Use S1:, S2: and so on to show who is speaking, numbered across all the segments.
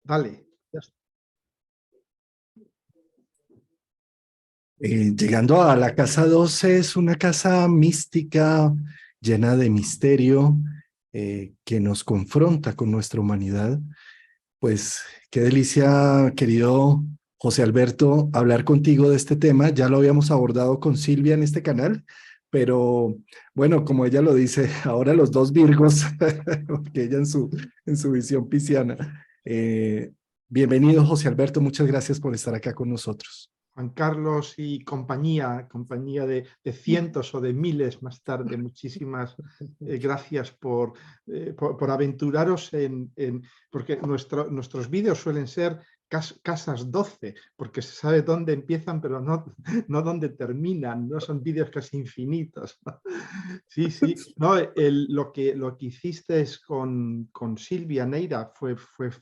S1: Dale.
S2: Llegando a la casa 12, es una casa mística, llena de misterio, que nos confronta con nuestra humanidad. Pues qué delicia, querido José Alberto, hablar contigo de este tema. Ya lo habíamos abordado con Silvia en este canal, pero bueno, como ella lo dice, ahora los dos Virgos, porque ella en su visión pisciana. Bienvenido, José Alberto, muchas gracias por estar acá con nosotros.
S1: Juan Carlos y compañía de cientos o de miles más tarde. Muchísimas gracias por aventuraros porque nuestros vídeos suelen ser casas 12, porque se sabe dónde empiezan, pero no dónde terminan, no son vídeos casi infinitos. Sí, sí. No, lo que hiciste con Silvia Neira fue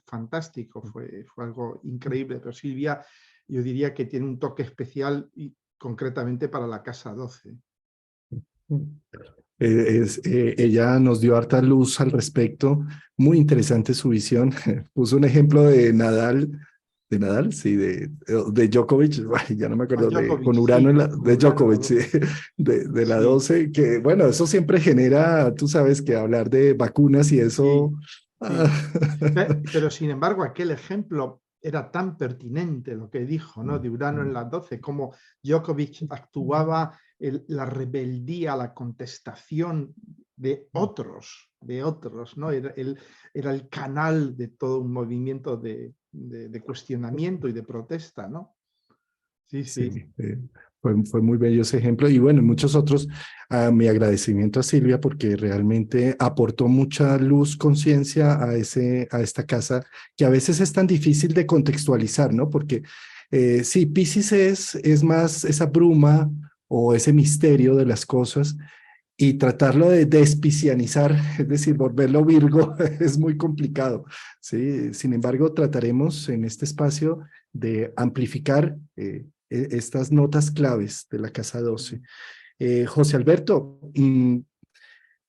S1: fantástico, fue algo increíble, pero Silvia, yo diría que tiene un toque especial y concretamente para la casa 12.
S2: Ella nos dio harta luz al respecto, muy interesante su visión. Puso un ejemplo de Nadal, sí, de Djokovic, ay, ya no me acuerdo,
S1: Djokovic,
S2: con Urano,
S1: sí,
S2: de
S1: Urano la
S2: Djokovic, sí,
S1: 12.
S2: de la
S1: Sí,
S2: 12, que bueno, eso siempre genera, tú sabes, que hablar de vacunas y eso.
S1: sí,
S2: ah,
S1: sí. Pero sin embargo, aquel ejemplo era tan pertinente lo que dijo, ¿no? De Urano en las 12, cómo Djokovic actuaba la rebeldía, la contestación de otros, ¿no? Era el canal de todo un movimiento de cuestionamiento y de protesta, ¿no? Sí,
S2: Sí,
S1: sí.
S2: fue muy bello ese ejemplo. Y bueno, muchos otros, mi agradecimiento a Silvia porque realmente aportó mucha luz, conciencia a esta casa, que a veces es tan difícil de contextualizar, ¿no? Porque sí, Piscis es más esa bruma o ese misterio de las cosas, y tratarlo de despicianizar, es decir, volverlo Virgo, es muy complicado, ¿sí? Sin embargo, trataremos en este espacio de amplificar estas notas claves de la casa 12. José Alberto,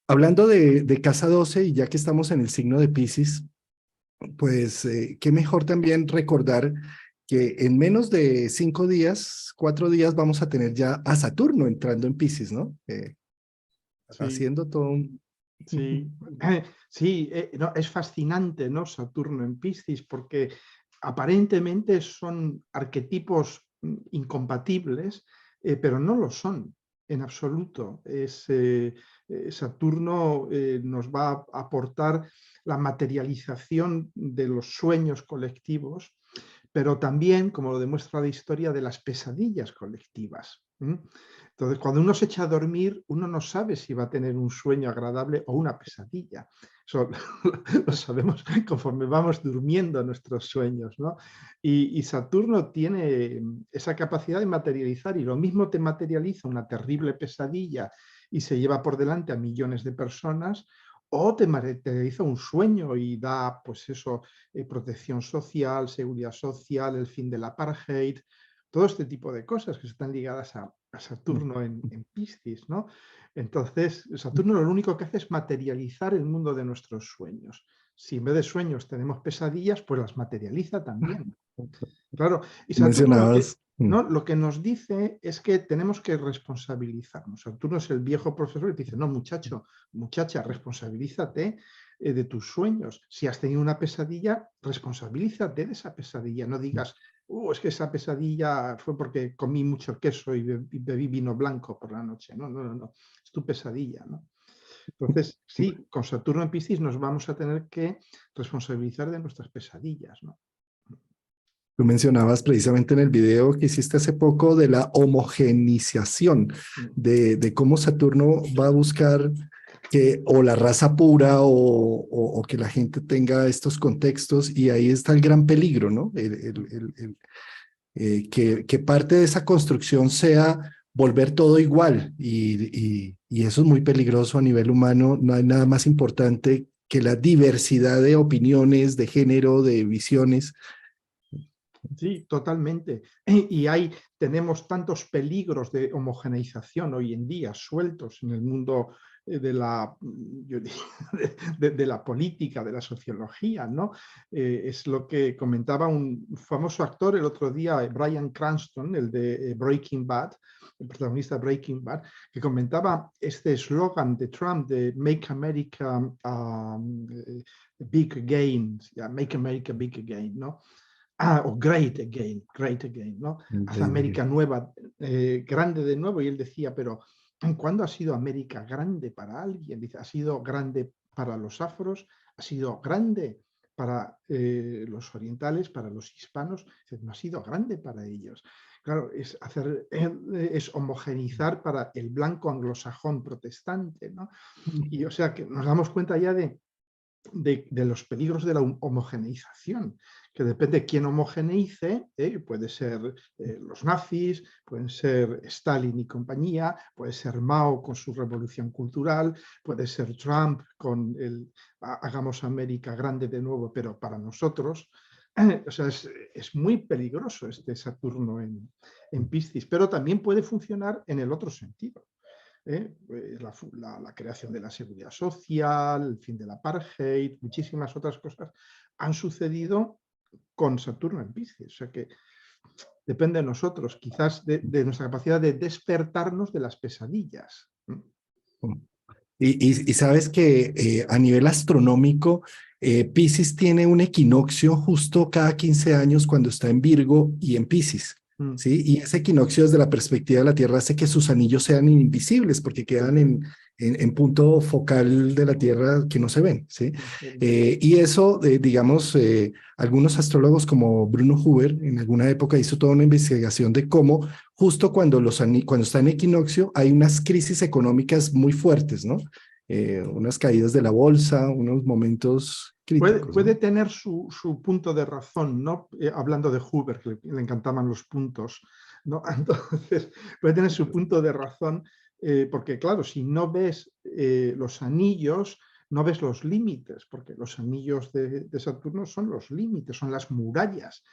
S2: hablando de casa 12, y ya que estamos en el signo de Piscis, pues qué mejor también recordar que en menos de 5 días, 4 días, vamos a tener ya a Saturno entrando en Piscis, ¿no?
S1: Sí.
S2: Haciendo todo un...
S1: Sí, sí, no, es fascinante, ¿no? Saturno en Piscis, porque aparentemente son arquetipos incompatibles, pero no lo son en absoluto. Saturno nos va a aportar la materialización de los sueños colectivos, pero también, como lo demuestra la historia, de las pesadillas colectivas. Entonces, cuando uno se echa a dormir, uno no sabe si va a tener un sueño agradable o una pesadilla. Eso lo sabemos conforme vamos durmiendo nuestros sueños, ¿no? Y Saturno tiene esa capacidad de materializar, y lo mismo te materializa una terrible pesadilla y se lleva por delante a millones de personas, o te materializa un sueño y da, pues eso, protección social, seguridad social, el fin del apartheid, todo este tipo de cosas que están ligadas a Saturno en Piscis, ¿no? Entonces, Saturno lo único que hace es materializar el mundo de nuestros sueños. Si en vez de sueños tenemos pesadillas, pues las materializa también. Claro, y Saturno
S2: Mencionabas,
S1: ¿no? Lo que nos dice es que tenemos que responsabilizarnos. Saturno es el viejo profesor y te dice, no, muchacho, muchacha, responsabilízate de tus sueños. Si has tenido una pesadilla, responsabilízate de esa pesadilla. No digas, es que esa pesadilla fue porque comí mucho queso y bebí vino blanco por la noche. No, no, no, no. Es tu pesadilla, ¿no? Entonces, sí, con Saturno en Piscis nos vamos a tener que responsabilizar de nuestras pesadillas, ¿no?
S2: tú mencionabas precisamente en el video que hiciste hace poco de la homogeneización, de cómo Saturno va a buscar que o la raza pura o que la gente tenga estos contextos, y ahí está el gran peligro, ¿no? Que parte de esa construcción sea volver todo igual, y eso es muy peligroso a nivel humano. No hay nada más importante que la diversidad de opiniones, de género, de visiones.
S1: Sí, totalmente. Y tenemos tantos peligros de homogeneización hoy en día sueltos en el mundo de la, de la política, de la sociología, ¿no? Es lo que comentaba un famoso actor el otro día, Bryan Cranston, el de Breaking Bad, el protagonista de Breaking Bad, que comentaba este eslogan de Trump de Make America Big Again, Make America Big Again, ¿no? O Great Again, ¿no? Haz América nueva, grande de nuevo. Y él decía, pero ¿cuándo ha sido América grande para alguien? Dice, ha sido grande para los afros, ha sido grande para los orientales, para los hispanos, no ha sido grande para ellos. Claro, es homogenizar para el blanco anglosajón protestante, ¿no? Y o sea que nos damos cuenta ya de los peligros de la homogeneización, que depende de quién homogeneice, puede ser los nazis, pueden ser Stalin y compañía, puede ser Mao con su revolución cultural, puede ser Trump con el hagamos América grande de nuevo, pero para nosotros, o sea, es muy peligroso este Saturno en Piscis, pero también puede funcionar en el otro sentido. La creación de la seguridad social, el fin del apartheid, muchísimas otras cosas han sucedido con Saturno en Piscis. O sea que depende de nosotros, quizás de nuestra capacidad de despertarnos de las pesadillas.
S2: Y sabes que a nivel astronómico, Piscis tiene un equinoccio justo cada 15 años cuando está en Virgo y en Piscis. ¿Sí? Y ese equinoccio desde la perspectiva de la Tierra hace que sus anillos sean invisibles porque quedan en punto focal de la Tierra que no se ven. ¿Sí? Y eso, digamos, algunos astrólogos como Bruno Huber en alguna época hizo toda una investigación de cómo justo cuando está en equinoccio hay unas crisis económicas muy fuertes, ¿no? Unas caídas de la bolsa, unos momentos críticos.
S1: Puede
S2: ¿no?
S1: tener su punto de razón, ¿no? Hablando de Huber, que le encantaban los puntos, ¿no? Entonces, puede tener su punto de razón, porque claro, si no ves los anillos, no ves los límites, porque los anillos de Saturno son los límites, son las murallas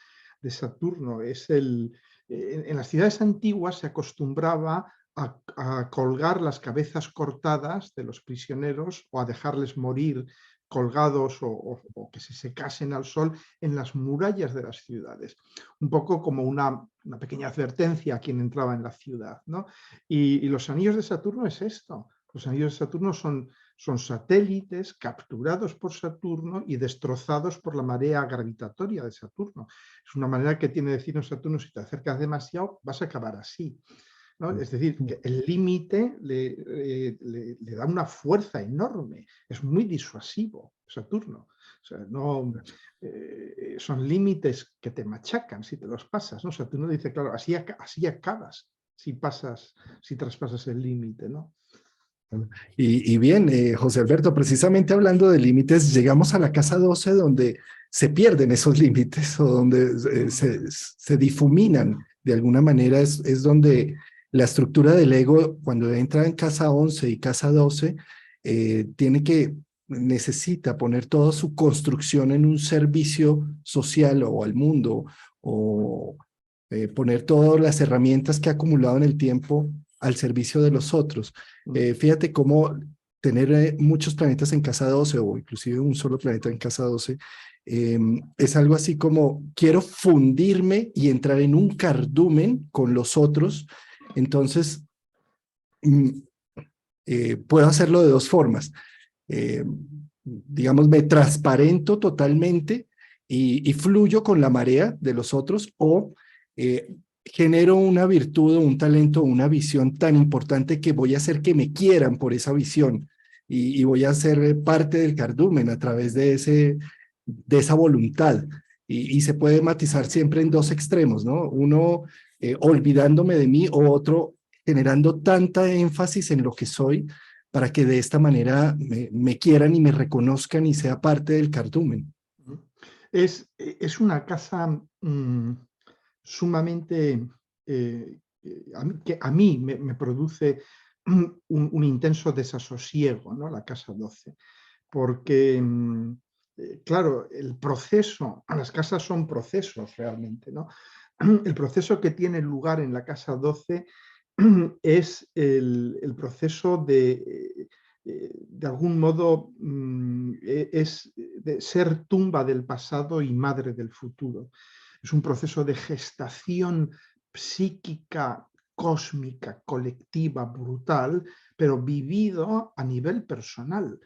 S1: de Saturno. En las ciudades antiguas se acostumbraba a colgar las cabezas cortadas de los prisioneros o a dejarles morir colgados o que se secasen al sol en las murallas de las ciudades. Un poco como una pequeña advertencia a quien entraba en la ciudad, ¿no? Y los anillos de Saturno es esto. Los anillos de Saturno son satélites capturados por Saturno y destrozados por la marea gravitatoria de Saturno. Es una manera que tiene de decirnos Saturno, si te acercas demasiado, vas a acabar así. ¿no? Es decir, que el límite le da una fuerza enorme, es muy disuasivo Saturno. O sea, no, son límites que te machacan si te los pasas. ¿no? Saturno dice, claro, así acabas si traspasas el límite. ¿no?
S2: Y bien, José Alberto, precisamente hablando de límites, llegamos a la casa 12 donde se pierden esos límites o donde se difuminan de alguna manera, es donde la estructura del ego, cuando entra en casa 11 y casa 12, necesita poner toda su construcción en un servicio social o al mundo, o poner todas las herramientas que ha acumulado en el tiempo al servicio de los otros. Fíjate cómo tener muchos planetas en casa 12 o inclusive un solo planeta en casa 12 es algo así como quiero fundirme y entrar en un cardumen con los otros. Entonces, puedo hacerlo de dos formas. Digamos, me transparento totalmente y fluyo con la marea de los otros o genero una virtud o un talento o una visión tan importante que voy a hacer que me quieran por esa visión y voy a ser parte del cardumen a través de esa voluntad. Y se puede matizar siempre en dos extremos, ¿no? Uno olvidándome de mí o otro generando tanta énfasis en lo que soy para que de esta manera me quieran y me reconozcan y sea parte del cardumen.
S1: Es una casa sumamente que a mí me produce un intenso desasosiego, ¿no? La casa 12, porque claro, el proceso, las casas son procesos realmente, ¿no? El proceso que tiene lugar en la casa 12 es el proceso de algún modo es de ser tumba del pasado y madre del futuro. Es un proceso de gestación psíquica, cósmica, colectiva, brutal, pero vivido a nivel personal,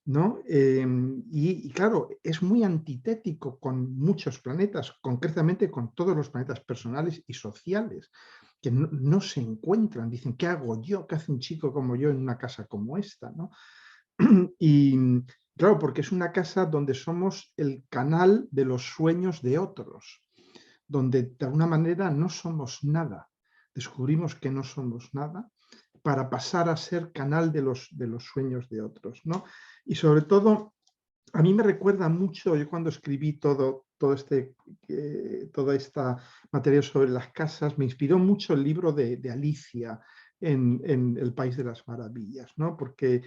S1: ¿no? Y claro, es muy antitético con muchos planetas, concretamente con todos los planetas personales y sociales, que no se encuentran. Dicen, ¿qué hago yo? ¿Qué hace un chico como yo en una casa como esta? ¿No? Y claro, porque es una casa donde somos el canal de los sueños de otros, donde de alguna manera no somos nada. Descubrimos que no somos nada para pasar a ser canal de los sueños de otros, ¿no? Y sobre todo, a mí me recuerda mucho, yo cuando escribí toda esta materia sobre las casas, me inspiró mucho el libro de Alicia en El País de las Maravillas, ¿no? Porque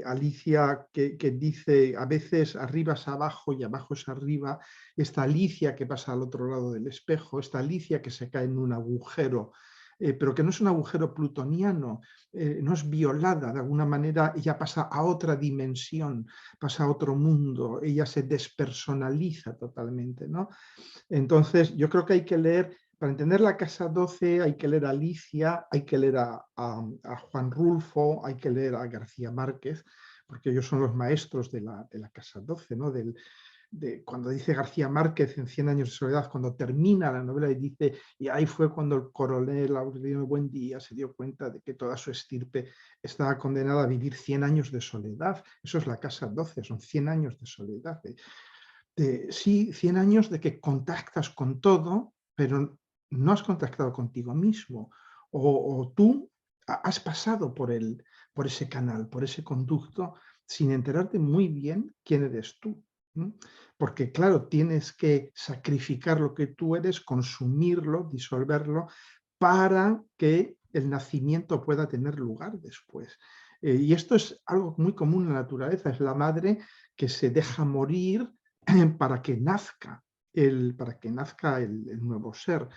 S1: Alicia que dice a veces arriba es abajo y abajo es arriba, esta Alicia que pasa al otro lado del espejo, esta Alicia que se cae en un agujero, pero que no es un agujero plutoniano, no es violada, de alguna manera ella pasa a otra dimensión, pasa a otro mundo, ella se despersonaliza totalmente, ¿no? Entonces, yo creo que hay que leer, para entender la Casa 12, hay que leer a Alicia, hay que leer a Juan Rulfo, hay que leer a García Márquez, porque ellos son los maestros de la Casa 12, ¿no? Cuando dice García Márquez en Cien años de soledad, cuando termina la novela y dice, y ahí fue cuando el coronel Aureliano Buendía se dio cuenta de que toda su estirpe estaba condenada a vivir 100 años de soledad. Eso es la Casa 12, son 100 años de soledad. Sí, 100 años de que contactas con todo, pero no has contactado contigo mismo. O tú has pasado por ese canal, por ese conducto, sin enterarte muy bien quién eres tú. Porque claro, tienes que sacrificar lo que tú eres, consumirlo, disolverlo, para que el nacimiento pueda tener lugar después. Y esto es algo muy común en la naturaleza, es la madre que se deja morir para que nazca el nuevo ser,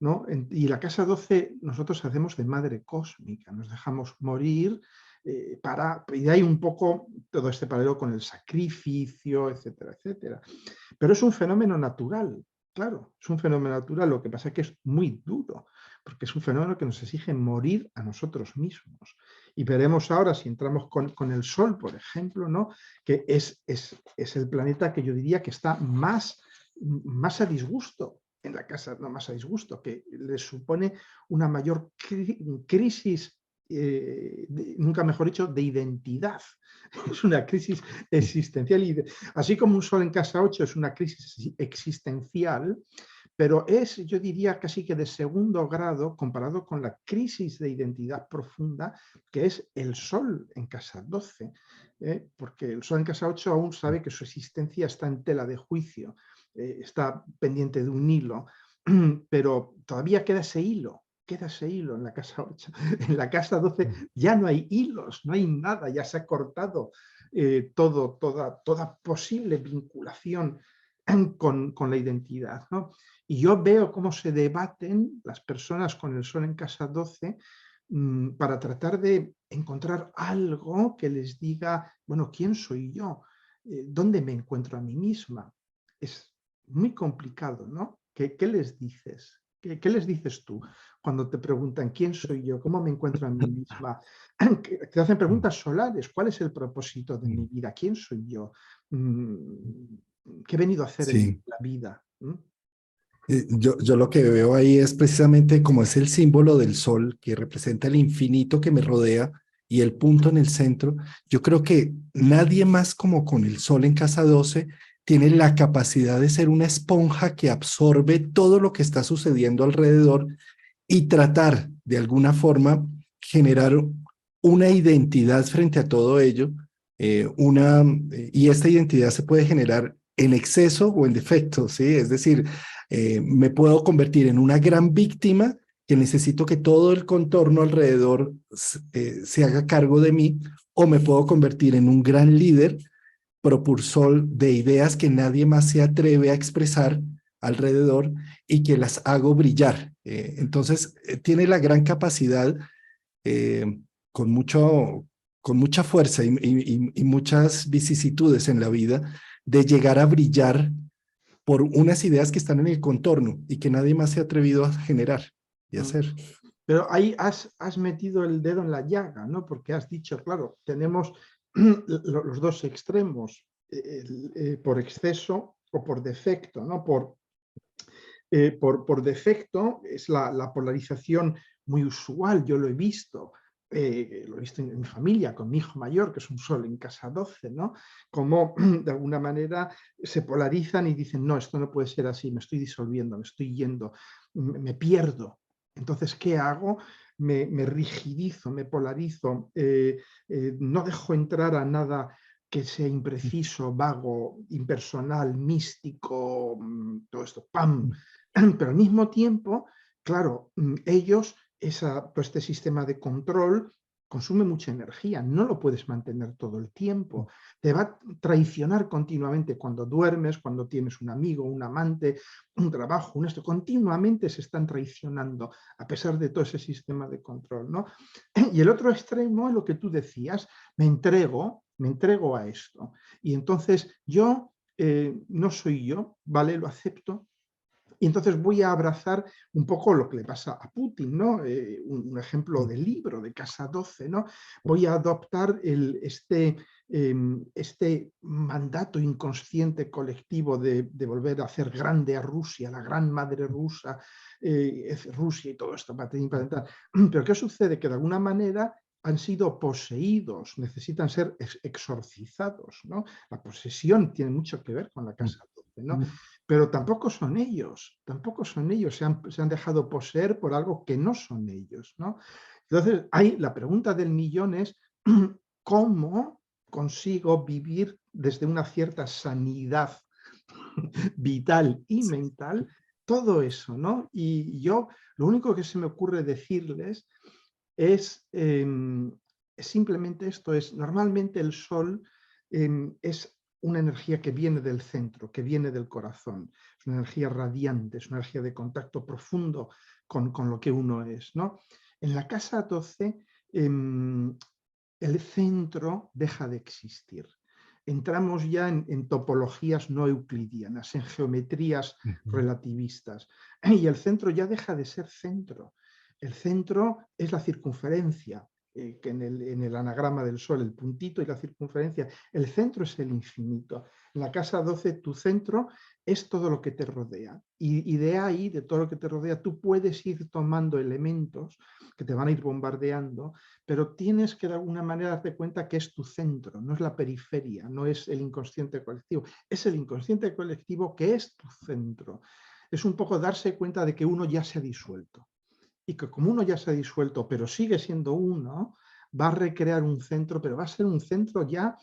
S1: ¿no? Y la Casa 12 nosotros hacemos de madre cósmica, nos dejamos morir y de ahí un poco todo este paralelo con el sacrificio, etcétera, etcétera. Pero es un fenómeno natural, claro, es un fenómeno natural, lo que pasa es que es muy duro, porque es un fenómeno que nos exige morir a nosotros mismos. Y veremos ahora, si entramos con el Sol, por ejemplo, ¿no? Que es el planeta que yo diría que está más a disgusto en la casa, no más a disgusto, que le supone una mayor crisis, nunca mejor dicho, de identidad. Es una crisis existencial. Y así como un Sol en casa 8 es una crisis existencial, pero es, yo diría, casi que de segundo grado comparado con la crisis de identidad profunda que es el Sol en casa 12, porque el Sol en casa 8 aún sabe que su existencia está en tela de juicio, está pendiente de un hilo, pero todavía queda ese hilo en la casa 8. En la casa 12 ya no hay hilos, no hay nada, ya se ha cortado toda posible vinculación con la identidad, ¿no? Y yo veo cómo se debaten las personas con el Sol en casa 12 para tratar de encontrar algo que les diga, bueno, ¿quién soy yo? ¿Dónde me encuentro a mí misma? Es muy complicado, ¿no? ¿Qué les dices? ¿Qué les dices tú cuando te preguntan quién soy yo? ¿Cómo me encuentro a mí misma? Te hacen preguntas solares. ¿Cuál es el propósito de mi vida? ¿Quién soy yo? ¿Qué he venido a hacer en
S2: Sí.
S1: la vida?
S2: Yo lo que veo ahí es precisamente como es el símbolo del sol que representa el infinito que me rodea y el punto en el centro. Yo creo que nadie más como con el sol en casa 12 tiene la capacidad de ser una esponja que absorbe todo lo que está sucediendo alrededor y tratar de alguna forma generar una identidad frente a todo ello, y esta identidad se puede generar en exceso o en defecto, ¿sí? Es decir, me puedo convertir en una gran víctima que necesito que todo el contorno alrededor se haga cargo de mí, o me puedo convertir en un gran líder propulsor de ideas que nadie más se atreve a expresar alrededor y que las hago brillar. Entonces, tiene la gran capacidad, eh, con mucho con mucha fuerza y muchas vicisitudes en la vida, de llegar a brillar por unas ideas que están en el contorno y que nadie más se ha atrevido a generar y
S1: Mm.
S2: hacer.
S1: Pero ahí has metido el dedo en la llaga, ¿no? Porque has dicho, claro, tenemos los dos extremos, por exceso o por defecto, ¿no? Por defecto es la polarización muy usual, yo lo he visto en mi familia, con mi hijo mayor, que es un sol en casa 12, ¿no? Como de alguna manera se polarizan y dicen, no, esto no puede ser así, me estoy disolviendo, me estoy yendo, me pierdo. Entonces, ¿qué hago? Me rigidizo, me polarizo, no dejo entrar a nada que sea impreciso, vago, impersonal, místico, todo esto, ¡pam! Pero al mismo tiempo, claro, ellos, todo este sistema de control consume mucha energía, no lo puedes mantener todo el tiempo, te va a traicionar continuamente cuando duermes, cuando tienes un amigo, un amante, un trabajo, continuamente se están traicionando a pesar de todo ese sistema de control, ¿no? Y el otro extremo es lo que tú decías, me entrego a esto. Y entonces yo no soy yo, ¿vale? Lo acepto, y entonces voy a abrazar un poco lo que le pasa a Putin, ¿no? Un ejemplo de libro, de Casa 12, ¿no? Voy a adoptar este mandato inconsciente colectivo de volver a hacer grande a Rusia, la gran madre rusa, Rusia y todo esto, patentar. Pero ¿qué sucede? Que de alguna manera han sido poseídos, necesitan ser exorcizados, ¿no? La posesión tiene mucho que ver con la Casa 12, ¿no? Pero tampoco son ellos, se han dejado poseer por algo que no son ellos, ¿no? Entonces, la pregunta del millón es, ¿cómo consigo vivir desde una cierta sanidad vital y mental todo eso, ¿no? Y yo, lo único que se me ocurre decirles es simplemente esto, normalmente el sol es una energía que viene del centro, que viene del corazón, es una energía radiante, es una energía de contacto profundo con lo que uno es, ¿no? En la casa 12 el centro deja de existir. Entramos ya en topologías no euclidianas, en geometrías relativistas, y el centro ya deja de ser centro. El centro es la circunferencia, que en el anagrama del Sol, el puntito y la circunferencia, el centro es el infinito. En la casa 12, tu centro es todo lo que te rodea. Y de ahí, de todo lo que te rodea, tú puedes ir tomando elementos que te van a ir bombardeando, pero tienes que de alguna manera darte cuenta que es tu centro, no es la periferia, no es el inconsciente colectivo, es el inconsciente colectivo que es tu centro. Es un poco darse cuenta de que uno ya se ha disuelto y que como uno ya se ha disuelto, pero sigue siendo uno, va a recrear un centro, pero va a ser un centro ya,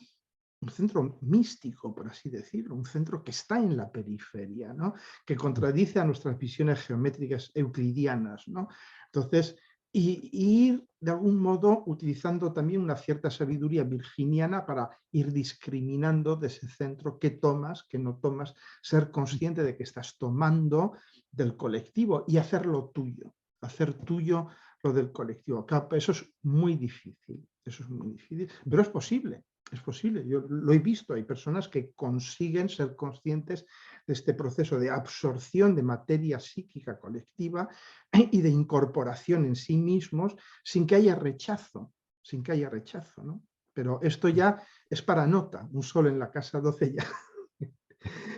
S1: un centro místico, por así decirlo, un centro que está en la periferia, ¿no? Que contradice a nuestras visiones geométricas euclidianas, ¿no? Entonces, y ir de algún modo utilizando también una cierta sabiduría virginiana para ir discriminando de ese centro qué tomas, qué no tomas, ser consciente de que estás tomando del colectivo y hacerlo tuyo, hacer tuyo lo del colectivo. Claro, eso es muy difícil, pero es posible. Es posible, yo lo he visto, hay personas que consiguen ser conscientes de este proceso de absorción de materia psíquica colectiva y de incorporación en sí mismos sin que haya rechazo, ¿no? Pero esto ya es para nota, un sol en la casa 12 ya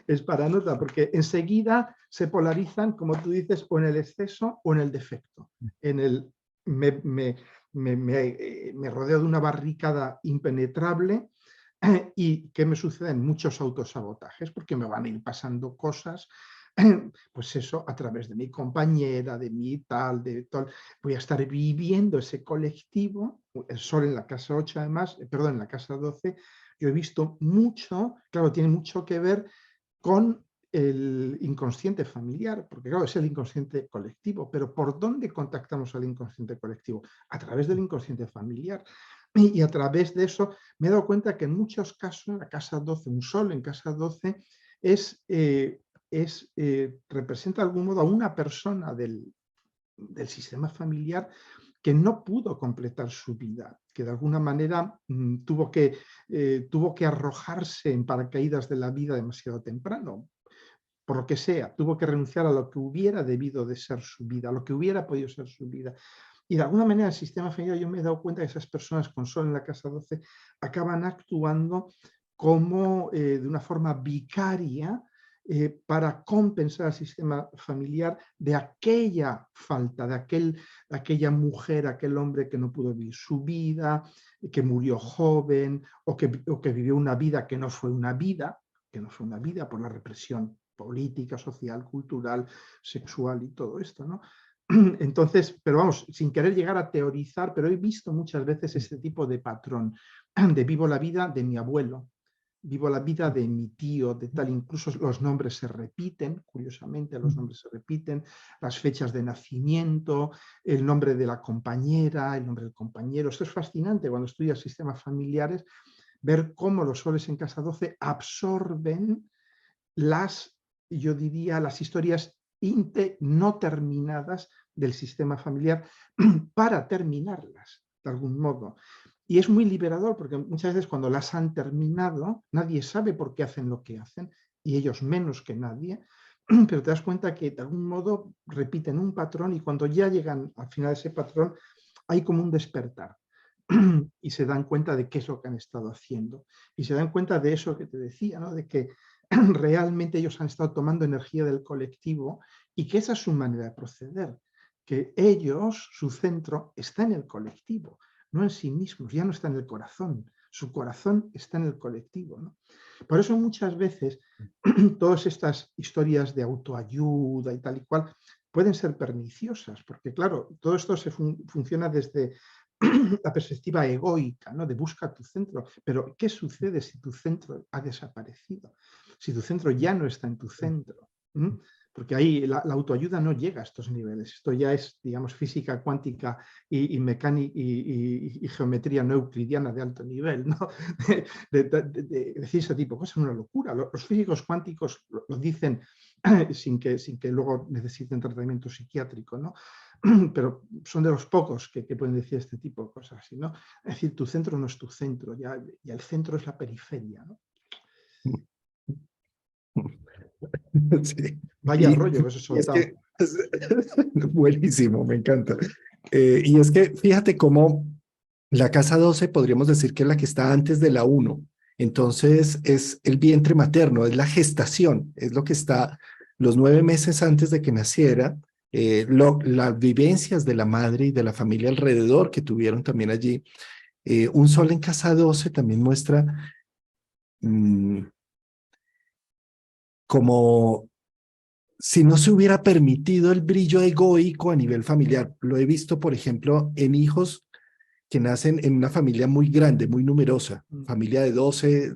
S1: es para nota, porque enseguida se polarizan, como tú dices, o en el exceso o en el defecto. En el me rodeo de una barricada impenetrable y ¿qué me suceden? Muchos autosabotajes, porque me van a ir pasando cosas, pues eso, a través de mi compañera, de mi tal, de tal. Voy a estar viviendo ese colectivo, el sol en la casa 8 además, perdón, en la casa 12, yo he visto mucho, claro, tiene mucho que ver con el inconsciente familiar, porque claro, es el inconsciente colectivo, pero ¿por dónde contactamos al inconsciente colectivo? A través del inconsciente familiar. Y a través de eso me he dado cuenta que en muchos casos, en la casa 12, un sol en casa 12, representa de algún modo a una persona del sistema familiar que no pudo completar su vida, que de alguna manera tuvo que arrojarse en paracaídas de la vida demasiado temprano, por lo que sea, tuvo que renunciar a lo que hubiera debido de ser su vida, a lo que hubiera podido ser su vida. Y de alguna manera el sistema familiar, yo me he dado cuenta que esas personas con Sol en la casa 12 acaban actuando como de una forma vicaria para compensar al sistema familiar de aquella falta, de aquella mujer, aquel hombre que no pudo vivir su vida, que murió joven o que vivió una vida que no fue una vida, por la represión política, social, cultural, sexual y todo esto, ¿no? Entonces, pero vamos, sin querer llegar a teorizar, pero he visto muchas veces este tipo de patrón, de vivo la vida de mi abuelo, vivo la vida de mi tío, de tal, incluso los nombres se repiten, curiosamente los nombres se repiten, las fechas de nacimiento, el nombre de la compañera, el nombre del compañero. Esto es fascinante cuando estudias sistemas familiares, ver cómo los soles en casa 12 absorben yo diría, las historias no terminadas del sistema familiar para terminarlas, de algún modo. Y es muy liberador porque muchas veces cuando las han terminado, nadie sabe por qué hacen lo que hacen, y ellos menos que nadie, pero te das cuenta que de algún modo repiten un patrón y cuando ya llegan al final de ese patrón, hay como un despertar y se dan cuenta de qué es lo que han estado haciendo. Y se dan cuenta de eso que te decía, ¿no? De que realmente ellos han estado tomando energía del colectivo y que esa es su manera de proceder, que ellos, su centro, está en el colectivo, no en sí mismos, ya no está en el corazón, su corazón está en el colectivo, ¿no? Por eso muchas veces todas estas historias de autoayuda y tal y cual pueden ser perniciosas, porque claro, todo esto funciona desde la perspectiva egoica, ¿no? De busca tu centro, pero ¿qué sucede si tu centro ha desaparecido? Si tu centro ya no está en tu centro, ¿m? Porque ahí la autoayuda no llega a estos niveles. Esto ya es, digamos, física cuántica y mecánica y geometría no euclidiana de alto nivel, ¿no? De decir ese tipo de cosas es una locura. Los físicos cuánticos lo dicen sin que luego necesiten tratamiento psiquiátrico, ¿no? Pero son de los pocos que pueden decir este tipo de cosas, ¿no? Es decir, tu centro no es tu centro, ya el centro es la periferia, ¿no?
S2: Sí.
S1: Vaya rollo que os he
S2: Y es
S1: soltado.
S2: que, buenísimo, me encanta. Y es que fíjate cómo la casa 12 podríamos decir que es la que está antes de la uno. Entonces es el vientre materno, es la gestación, es lo que está los 9 meses antes de que naciera, las vivencias de la madre y de la familia alrededor que tuvieron también allí. Un sol en casa 12 también muestra mm, como si no se hubiera permitido el brillo egoico a nivel familiar. Lo he visto, por ejemplo, en hijos que nacen en una familia muy grande, muy numerosa, familia de 12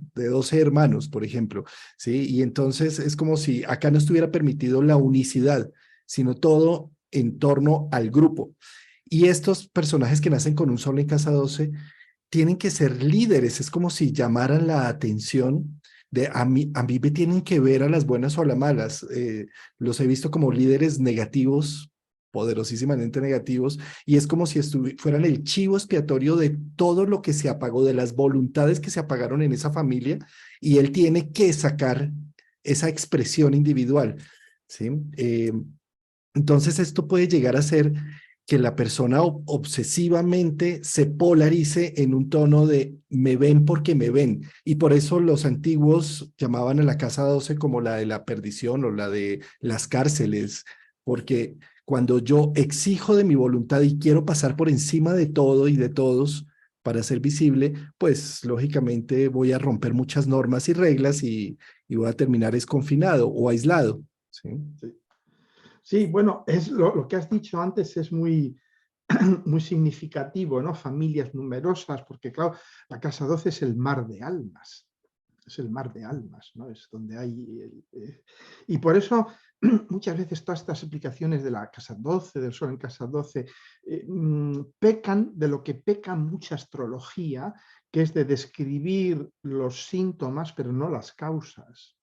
S2: hermanos, por ejemplo, ¿sí? Y entonces es como si acá no estuviera permitido la unicidad, sino todo en torno al grupo. Y estos personajes que nacen con un sol en casa 12 tienen que ser líderes, es como si llamaran la atención de a mí me tienen que ver a las buenas o a las malas. Los he visto como líderes negativos, poderosísimamente negativos, y es como si fueran el chivo expiatorio de todo lo que se apagó, de las voluntades que se apagaron en esa familia, y él tiene que sacar esa expresión individual, ¿sí? Entonces esto puede llegar a ser que la persona obsesivamente se polarice en un tono de me ven porque me ven. Y por eso los antiguos llamaban a la casa 12 como la de la perdición o la de las cárceles, porque cuando yo exijo de mi voluntad y quiero pasar por encima de todo y de todos para ser visible, pues lógicamente voy a romper muchas normas y reglas y voy a terminar confinado o aislado. ¿Sí?
S1: Sí. Sí, bueno, lo que has dicho antes es muy, muy significativo, ¿no? Familias numerosas, porque claro, la casa 12 es el mar de almas, es el mar de almas, ¿no? Es donde hay... y por eso muchas veces todas estas explicaciones de la casa 12, del sol en casa 12, pecan de lo que peca mucha astrología, que es de describir los síntomas, pero no las causas,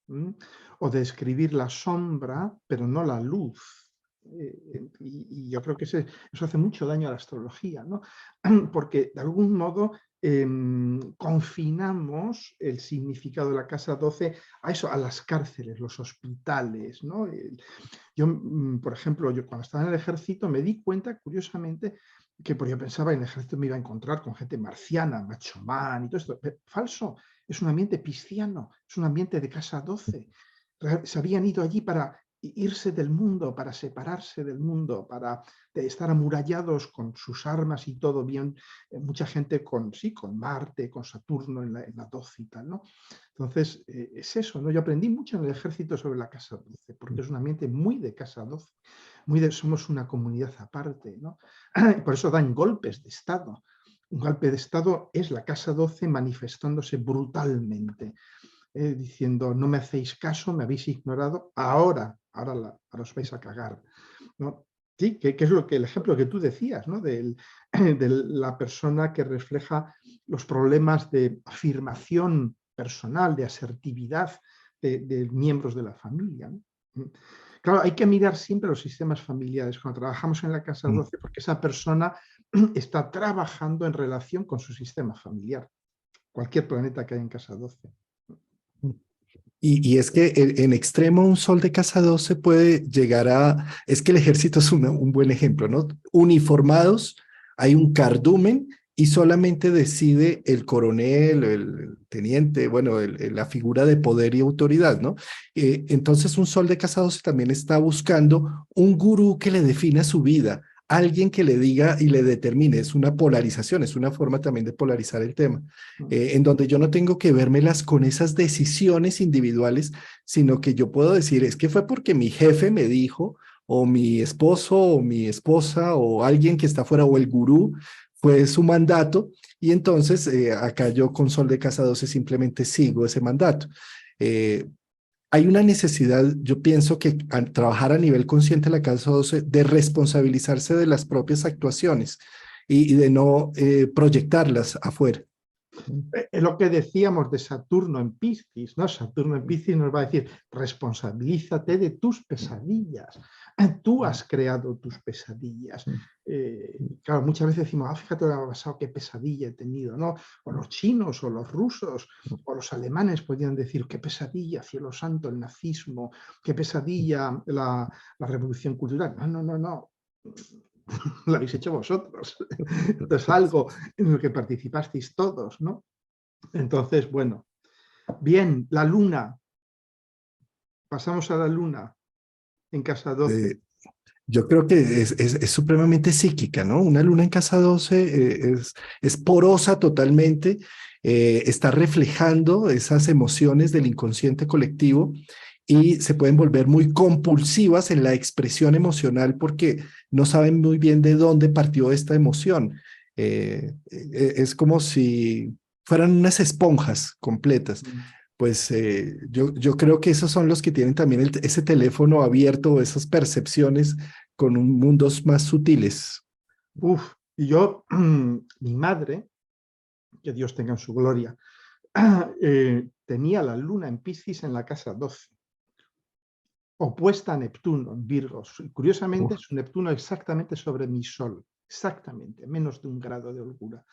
S1: o de describir la sombra, pero no la luz. Y yo creo que eso hace mucho daño a la astrología, ¿no? Porque de algún modo confinamos el significado de la casa 12 a eso, a las cárceles, los hospitales, ¿no? Yo, por ejemplo, yo cuando estaba en el ejército me di cuenta, curiosamente, que porque yo pensaba en el ejército me iba a encontrar con gente marciana, macho man y todo esto. Falso, es un ambiente pisciano, es un ambiente de casa 12. Se habían ido allí para irse del mundo, para separarse del mundo, para estar amurallados con sus armas y todo bien, mucha gente con, sí, con Marte, con Saturno en la 12 y tal, ¿no? Entonces, es eso, ¿no? Yo aprendí mucho en el ejército sobre la casa 12, porque es un ambiente muy de casa 12, somos una comunidad aparte, ¿no? Por eso dan golpes de Estado. Un golpe de Estado es la casa 12 manifestándose brutalmente, diciendo, no me hacéis caso, me habéis ignorado, ahora os vais a cagar, ¿no? Sí, que es el ejemplo que tú decías, ¿no? De la persona que refleja los problemas de afirmación personal, de asertividad de miembros de la familia, ¿no? Claro, hay que mirar siempre los sistemas familiares cuando trabajamos en la casa 12, porque esa persona está trabajando en relación con su sistema familiar, cualquier planeta que haya en casa 12.
S2: Y es que en extremo un sol de casa 12 puede llegar a, es que el ejército es un buen ejemplo, ¿no? Uniformados, hay un cardumen y solamente decide el coronel, el teniente, bueno, la figura de poder y autoridad, ¿no? Entonces un sol de casa 12 también está buscando un gurú que le defina su vida, alguien que le diga y le determine, es una polarización, es una forma también de polarizar el tema, en donde yo no tengo que vérmelas con esas decisiones individuales, sino que yo puedo decir, es que fue porque mi jefe me dijo, o mi esposo, o mi esposa, o alguien que está afuera, o el gurú, fue su mandato, y entonces acá yo con Sol de Casa 12 simplemente sigo ese mandato. Eh, Hay una necesidad, yo pienso que al trabajar a nivel consciente la casa 12, de responsabilizarse de las propias actuaciones y de no proyectarlas afuera.
S1: Es lo que decíamos de Saturno en Piscis, ¿no? Saturno en Piscis nos va a decir, responsabilízate de tus pesadillas. Tú has creado tus pesadillas. Claro, muchas veces decimos, fíjate lo que ha pasado, qué pesadilla he tenido, ¿no? O los chinos, o los rusos, o los alemanes podían decir, qué pesadilla, cielo santo, el nazismo, qué pesadilla la revolución cultural. No, no, no, no. Lo habéis hecho vosotros. Esto es algo en lo que participasteis todos, ¿no? Entonces, bueno, bien, la luna, pasamos a la luna en casa 12.
S2: Eh, yo creo que es supremamente psíquica, ¿no? Una luna en casa 12 es porosa totalmente, está reflejando esas emociones del inconsciente colectivo y se pueden volver muy compulsivas en la expresión emocional porque no saben muy bien de dónde partió esta emoción. Es como si fueran unas esponjas completas. Pues yo creo que esos son los que tienen también ese teléfono abierto, esas percepciones con mundos más sutiles.
S1: Uf, y yo, mi madre, que Dios tenga en su gloria, tenía la luna en Piscis en la casa 12, opuesta a Neptuno en Virgo. Curiosamente,
S2: Uf.
S1: su Neptuno exactamente sobre mi Sol, exactamente, menos de 1 grado de holgura.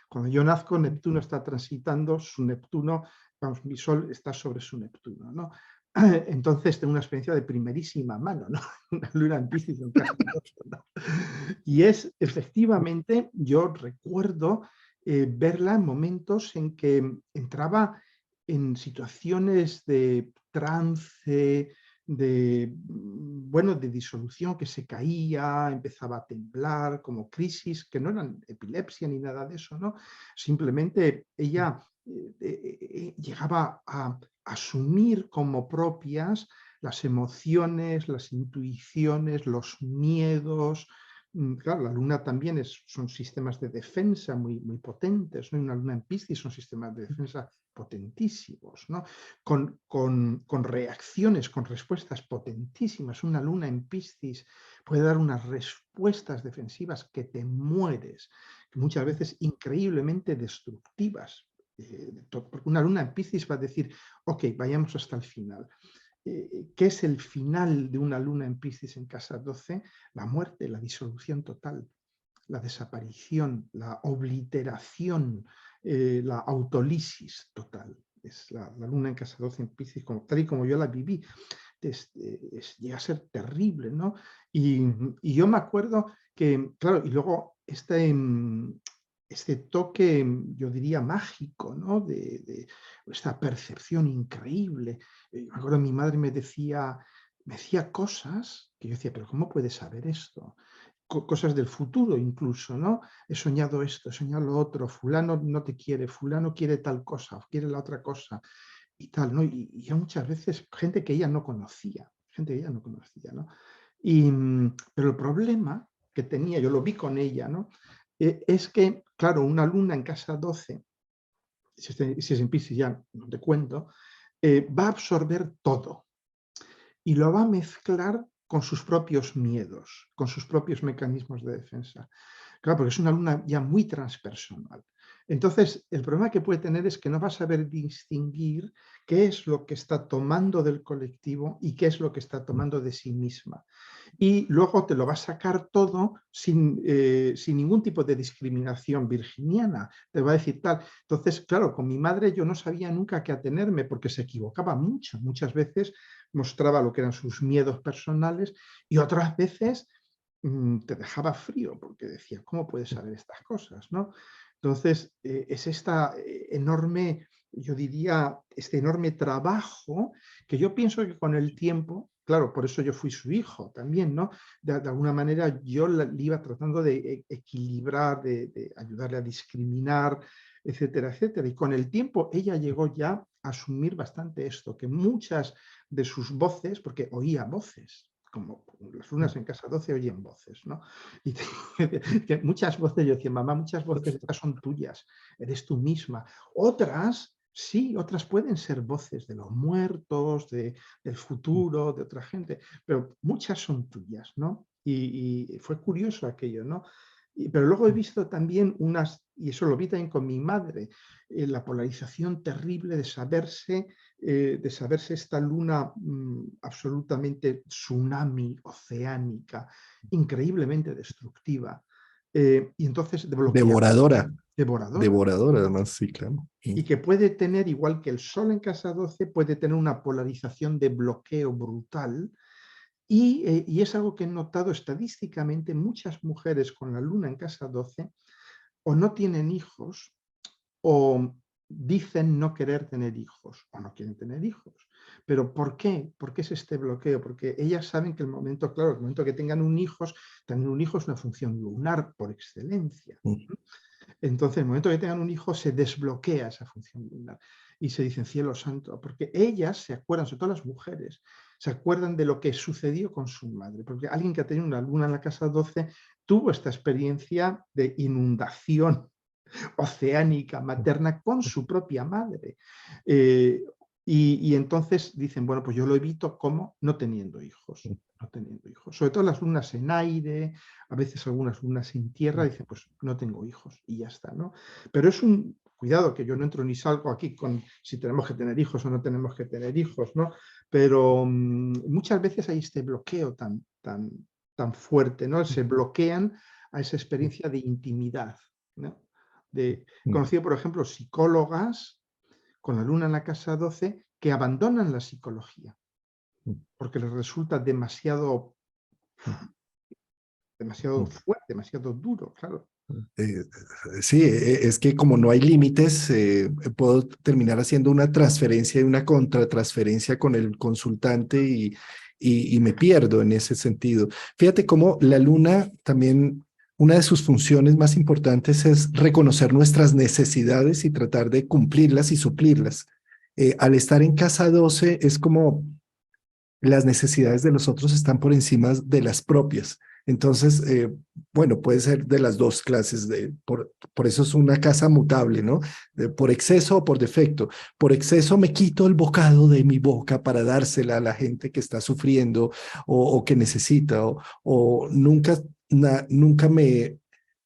S1: Cuando yo nazco, Neptuno está transitando su Neptuno, vamos, mi Sol está sobre su Neptuno, ¿no? Entonces tengo una experiencia de primerísima mano, ¿no? Una luna en Piscis en casa 12, ¿no? Y es, efectivamente, yo recuerdo verla en momentos en que entraba en situaciones de trance, bueno, de disolución, que se caía, empezaba a temblar, como crisis, que no eran epilepsia ni nada de eso, ¿no? Simplemente ella llegaba a asumir como propias las emociones, las intuiciones, los miedos. Claro, la luna también son sistemas de defensa muy potentes, ¿no? Una luna en Piscis son sistemas de defensa potentísimos, ¿no? Con reacciones, con respuestas potentísimas. Una luna en Piscis puede dar unas respuestas defensivas que te mueres, muchas veces increíblemente destructivas. Porque una luna en Piscis va a decir, ok, vayamos hasta el final. ¿qué es el final de una luna en Piscis en casa 12? La muerte, la disolución total, la desaparición, la obliteración, la autolisis total. Es la luna en casa 12 en Piscis, tal y como yo la viví. Llega a ser terrible, ¿no? Y yo me acuerdo que, claro, y luego este toque, yo diría, mágico, ¿no? De esta percepción increíble. Me acuerdo, mi madre me decía cosas que yo decía, pero ¿cómo puede saber esto? Cosas del futuro incluso, ¿no? He soñado esto, he soñado lo otro, fulano no te quiere, fulano quiere tal cosa, quiere la otra cosa y tal, ¿no? Y ya muchas veces gente que ella no conocía, ¿no? Pero el problema que tenía, yo lo vi con ella, ¿no? Es que, claro, una luna en casa 12, si es en Piscis ya no te cuento, va a absorber todo y lo va a mezclar con sus propios miedos, con sus propios mecanismos de defensa. Claro, porque es una luna ya muy transpersonal. Entonces, el problema que puede tener es que no va a saber distinguir qué es lo que está tomando del colectivo y qué es lo que está tomando de sí misma. Y luego te lo va a sacar todo sin ningún tipo de discriminación virginiana. Te va a decir tal. Entonces, claro, con mi madre yo no sabía nunca qué atenerme porque se equivocaba mucho. Muchas veces mostraba lo que eran sus miedos personales y otras veces te dejaba frío porque decía, ¿cómo puedes saber estas cosas? ¿No? Entonces, es esta enorme, yo diría, este enorme trabajo que yo pienso que con el tiempo, claro, por eso yo fui su hijo también, ¿no? De alguna manera yo le iba tratando de equilibrar, de ayudarle a discriminar, etcétera, etcétera. Y con el tiempo ella llegó ya a asumir bastante esto, que muchas de sus voces, porque oía voces, como las lunas en casa 12 oyen voces, ¿no? Y que muchas voces, yo decía, mamá, muchas voces estas son tuyas, eres tú misma. Otras, sí, otras pueden ser voces de los muertos, del futuro, de otra gente, pero muchas son tuyas, ¿no? Y fue curioso aquello, ¿no? Pero luego he visto también y eso lo vi también con mi madre, la polarización terrible de saberse esta luna absolutamente tsunami, oceánica, increíblemente destructiva, y entonces bloqueada,
S2: Devoradora,
S1: devoradora.
S2: devoradora además, sí, claro.
S1: Y que puede tener, igual que el Sol en casa 12, puede tener una polarización de bloqueo brutal. Y es algo que he notado estadísticamente, muchas mujeres con la luna en casa 12 o no tienen hijos o dicen no querer tener hijos o no quieren tener hijos. ¿Pero por qué? ¿Por qué es este bloqueo? Porque ellas saben que el momento, claro, el momento que tengan un hijo, tener un hijo es una función lunar por excelencia. Entonces, el momento que tengan un hijo se desbloquea esa función lunar y se dicen cielo santo, porque ellas se acuerdan, sobre todo las mujeres, se acuerdan de lo que sucedió con su madre, porque alguien que ha tenido una luna en la casa 12 tuvo esta experiencia de inundación oceánica materna con su propia madre. Y entonces dicen, bueno, pues yo lo evito como no teniendo hijos. No teniendo hijos. Sobre todo las lunas en aire, a veces algunas lunas en tierra, dicen, pues no tengo hijos y ya está, ¿no? Pero es un cuidado que yo no entro ni salgo aquí con si tenemos que tener hijos o no tenemos que tener hijos, ¿no? Pero muchas veces hay este bloqueo tan fuerte, ¿no? Se bloquean a esa experiencia de intimidad, ¿no? He conocido, por ejemplo, psicólogas con la luna en la casa 12 que abandonan la psicología porque les resulta demasiado fuerte, demasiado duro, claro.
S2: Sí, es que como no hay límites, puedo terminar haciendo una transferencia y una contratransferencia con el consultante y me pierdo en ese sentido. Fíjate cómo la luna también, una de sus funciones más importantes es reconocer nuestras necesidades y tratar de cumplirlas y suplirlas. Al estar en casa 12 es como las necesidades de los otros están por encima de las propias. Entonces, bueno, puede ser de las dos clases, por eso es una casa mutable, ¿no? Por exceso o por defecto. Por exceso me quito el bocado de mi boca para dársela a la gente que está sufriendo o que necesita, o nunca me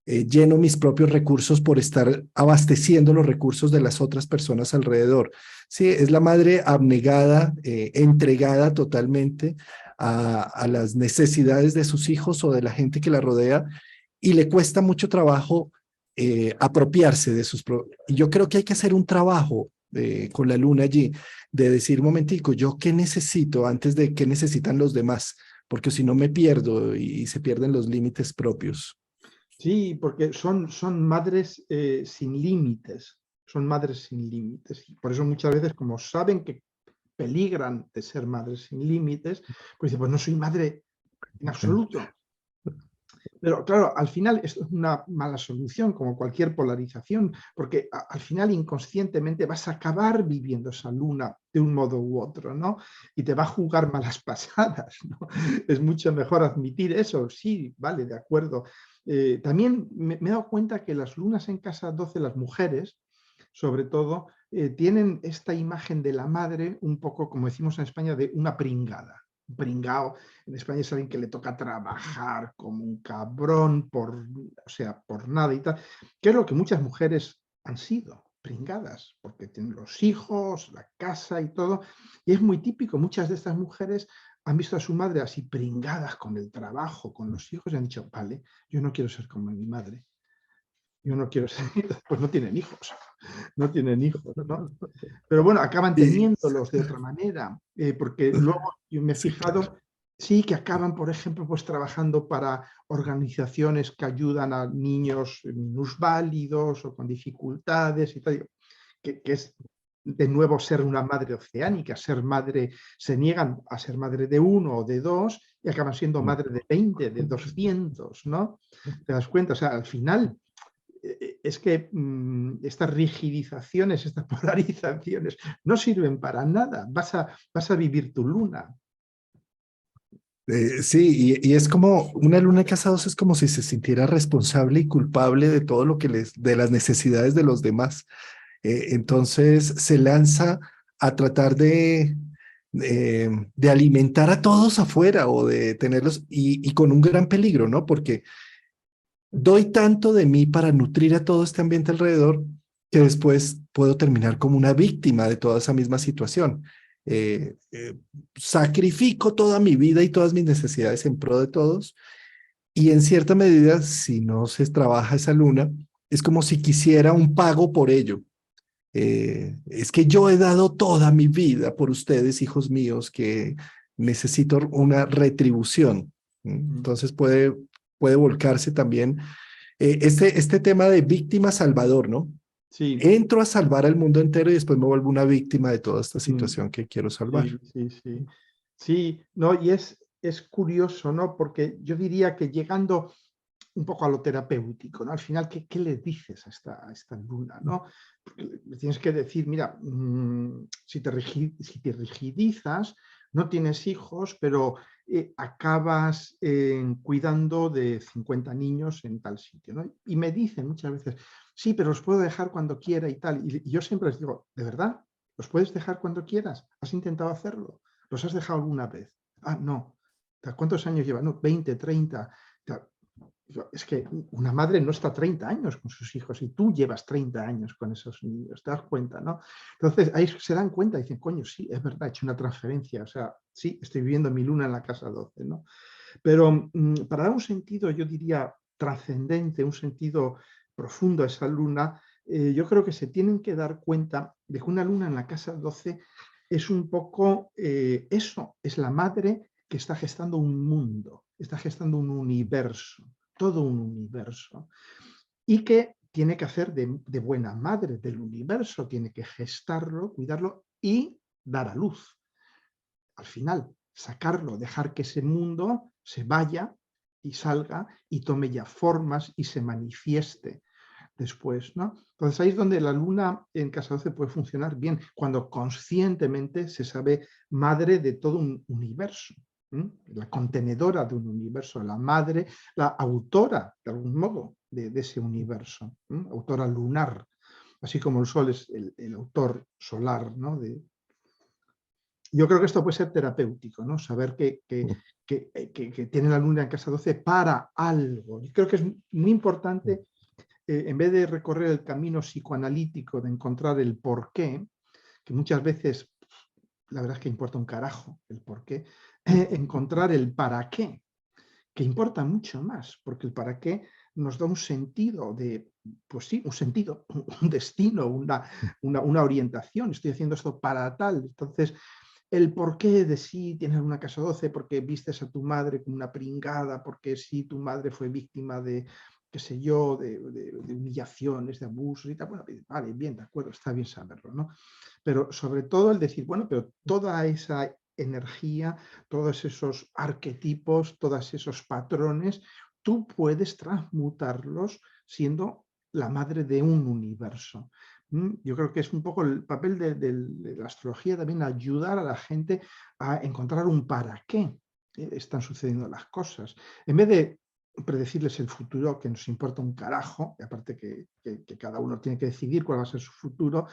S2: lleno mis propios recursos por estar abasteciendo los recursos de las otras personas alrededor. Sí, es la madre abnegada, entregada totalmente a las necesidades de sus hijos o de la gente que la rodea, y le cuesta mucho trabajo apropiarse de sus... Y yo creo que hay que hacer un trabajo con la luna allí, de decir, un momentico, ¿yo qué necesito antes de qué necesitan los demás? Porque si no me pierdo y se pierden los límites propios.
S1: Sí, porque son madres sin límites, son madres sin límites. Y por eso muchas veces, como saben que peligran de ser madres sin límites, pues dicen, pues no soy madre en absoluto. Pero claro, al final esto es una mala solución, como cualquier polarización, porque al final inconscientemente vas a acabar viviendo esa luna de un modo u otro, ¿no? Y te va a jugar malas pasadas, ¿no? Es mucho mejor admitir eso, sí, vale, de acuerdo. También me he dado cuenta que las lunas en casa 12, las mujeres, sobre todo, tienen esta imagen de la madre, un poco como decimos en España, de una pringada. Un pringao en España es alguien que le toca trabajar como un cabrón, o sea, por nada y tal, que es lo que muchas mujeres han sido, pringadas, porque tienen los hijos, la casa y todo, y es muy típico, muchas de estas mujeres han visto a su madre así pringadas con el trabajo, con los hijos, y han dicho, vale, yo no quiero ser como mi madre, yo no quiero ser, pues no tienen hijos, no tienen hijos, ¿no? Pero bueno, acaban
S2: Y,
S1: teniéndolos de otra manera, porque luego yo me he
S2: sí, claro.
S1: fijado, sí, que acaban, por ejemplo, pues trabajando para organizaciones que ayudan a niños minusválidos o con dificultades y tal, que es de nuevo ser una madre oceánica, ser madre, se niegan a ser madre de uno o de dos y acaban siendo madre de 20, de 200, ¿no? ¿Te das cuenta? O sea, al final es que estas rigidizaciones, estas polarizaciones no sirven para nada. Vas a vivir tu luna.
S2: Sí, y es como una luna de casados, es como si se sintiera responsable y culpable de todo lo que de las necesidades de los demás. Entonces se lanza a tratar de alimentar a todos afuera o de tenerlos, y con un gran peligro, ¿no? Porque doy tanto de mí para nutrir a todo este ambiente alrededor que después puedo terminar como una víctima de toda esa misma situación. Eh, eh, Sacrifico toda mi vida y todas mis necesidades en pro de todos, y en cierta medida, si no se trabaja esa luna, es como si quisiera un pago por ello. Es que yo he dado toda mi vida por ustedes, hijos míos, que necesito una retribución. Entonces puede volcarse también este tema de víctima salvador, ¿no?
S1: Sí,
S2: Entro a salvar al mundo entero y después me vuelvo una víctima de toda esta
S1: mm,
S2: situación que quiero salvar.
S1: sí, sí, sí. Sí, no, y es curioso, ¿no? Porque yo diría que llegando un poco a lo terapéutico, ¿no? Al final, ¿qué le dices a esta luna, ¿no? Porque le tienes que decir, mira, si te rigidizas, no tienes hijos, pero acabas cuidando de 50 niños en tal sitio, ¿no? Y me dicen muchas veces, sí, pero los puedo dejar cuando quiera y tal. Y yo siempre les digo, ¿de verdad? ¿Los puedes dejar cuando quieras? ¿Has intentado hacerlo? ¿Los has dejado alguna vez? Ah, no. ¿Cuántos años lleva? No, 20, 30. Es que una madre no está 30 años con sus hijos y tú llevas 30 años con esos niños, ¿te das cuenta, no? Entonces ahí se dan cuenta y dicen, coño, sí, es verdad, he hecho una transferencia, o sea, sí, estoy viviendo mi luna en la casa 12, ¿no? Pero para dar un sentido, yo diría, trascendente, un sentido profundo a esa luna, yo creo que se tienen que dar cuenta de que una luna en la casa 12 es un poco eso, es la madre que está gestando un mundo, está gestando un universo, todo un universo, y que tiene que hacer de buena madre del universo, tiene que gestarlo, cuidarlo y dar a luz. Al final, sacarlo, dejar que ese mundo se vaya y salga y tome ya formas y se manifieste después, ¿no? Entonces ahí es donde la luna en casa 12 puede funcionar bien, cuando conscientemente se sabe madre de todo un universo, la contenedora de un universo, la madre, la autora, de algún modo, de ese universo, autora lunar, así como el sol es el autor solar, ¿no? yo creo que esto puede ser terapéutico, ¿no? Saber que tiene la luna en casa 12 para algo. Yo creo que es muy importante, en vez de recorrer el camino psicoanalítico de encontrar el porqué, que muchas veces la verdad es que importa un carajo el porqué, encontrar el para qué, que importa mucho más, porque el para qué nos da un sentido de, pues sí, un sentido, un destino, una orientación. Estoy haciendo esto para tal. Entonces, el porqué de si tienes una casa 12, porque vistes a tu madre como una pringada, porque si tu madre fue víctima de, qué sé yo, de humillaciones, de abusos y tal. Bueno, vale, bien, de acuerdo, está bien saberlo, ¿no? Pero sobre todo el decir, bueno, pero toda esa energía, todos esos arquetipos, todos esos patrones, tú puedes transmutarlos siendo la madre de un universo. Yo creo que es un poco el papel de la astrología también ayudar a la gente a encontrar un para qué están sucediendo las cosas. En vez de predecirles el futuro, que nos importa un carajo, y aparte que cada uno tiene que decidir cuál va a ser su futuro,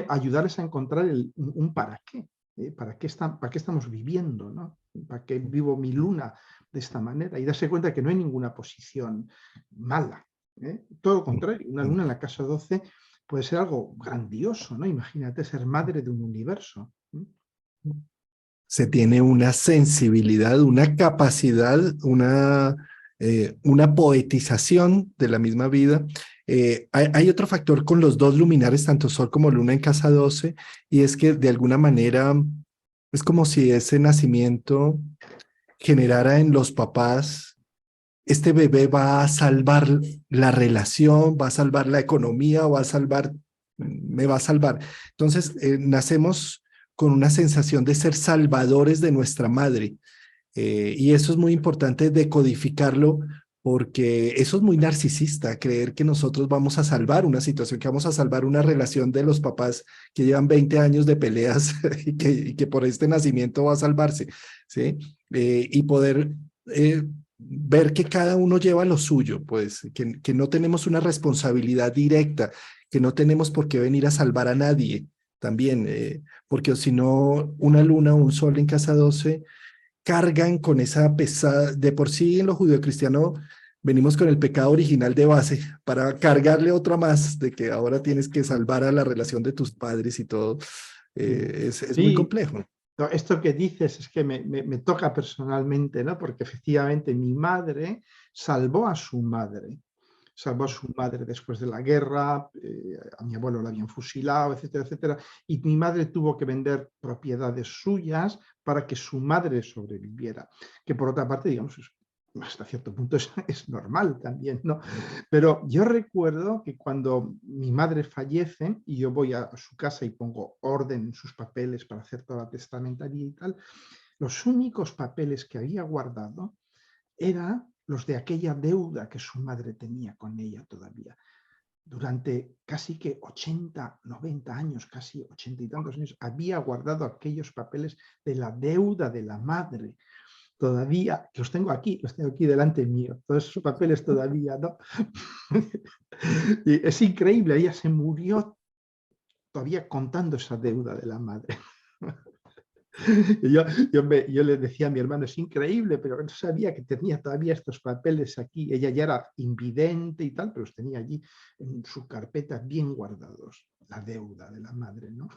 S1: ayudarles a encontrar un para qué. ¿Para qué estamos viviendo? ¿No? ¿Para qué vivo mi luna de esta manera? Y darse cuenta que no hay ninguna posición mala. Todo lo contrario, una luna en la casa 12 puede ser algo grandioso, ¿no? Imagínate ser madre de un universo.
S2: Se tiene una sensibilidad, una capacidad, una poetización de la misma vida. Hay otro factor con los dos luminares, tanto Sol como Luna en casa 12, y es que de alguna manera es como si ese nacimiento generara en los papás, este bebé va a salvar la relación, va a salvar la economía, me va a salvar. Entonces, nacemos con una sensación de ser salvadores de nuestra madre. Y eso es muy importante decodificarlo porque eso es muy narcisista, creer que nosotros vamos a salvar una situación, que vamos a salvar una relación de los papás que llevan 20 años de peleas y que por este nacimiento va a salvarse, ¿sí? Y poder ver que cada uno lleva lo suyo, pues, que no tenemos una responsabilidad directa, que no tenemos por qué venir a salvar a nadie también, porque si no, una luna o un sol en casa 12 cargan con esa pesada, de por sí en lo judeocristiano venimos con el pecado original de base para cargarle otra más de que ahora tienes que salvar a la relación de tus padres y todo. Es muy
S1: Sí,
S2: complejo.
S1: no, esto que dices es que me toca personalmente, ¿no? Porque efectivamente mi madre salvó a su madre. Salvó a su madre después de la guerra, a mi abuelo lo habían fusilado, etcétera, etcétera, y mi madre tuvo que vender propiedades suyas para que su madre sobreviviera, que por otra parte, digamos, hasta cierto punto es normal también, ¿no? Pero yo recuerdo que cuando mi madre fallece y yo voy a su casa y pongo orden en sus papeles para hacer toda la testamentaria y tal, los únicos papeles que había guardado eran los de aquella deuda que su madre tenía con ella todavía. Durante casi que 80, 90 años, casi 80 y tantos años, había guardado aquellos papeles de la deuda de la madre. Todavía, los tengo aquí delante mío, todos esos papeles todavía, ¿no? Y es increíble, ella se murió todavía contando esa deuda de la madre. Y yo le decía a mi hermano, es increíble, pero no sabía que tenía todavía estos papeles aquí. Ella ya era invidente y tal, pero los tenía allí en su carpeta bien guardados. La deuda de la madre, ¿no?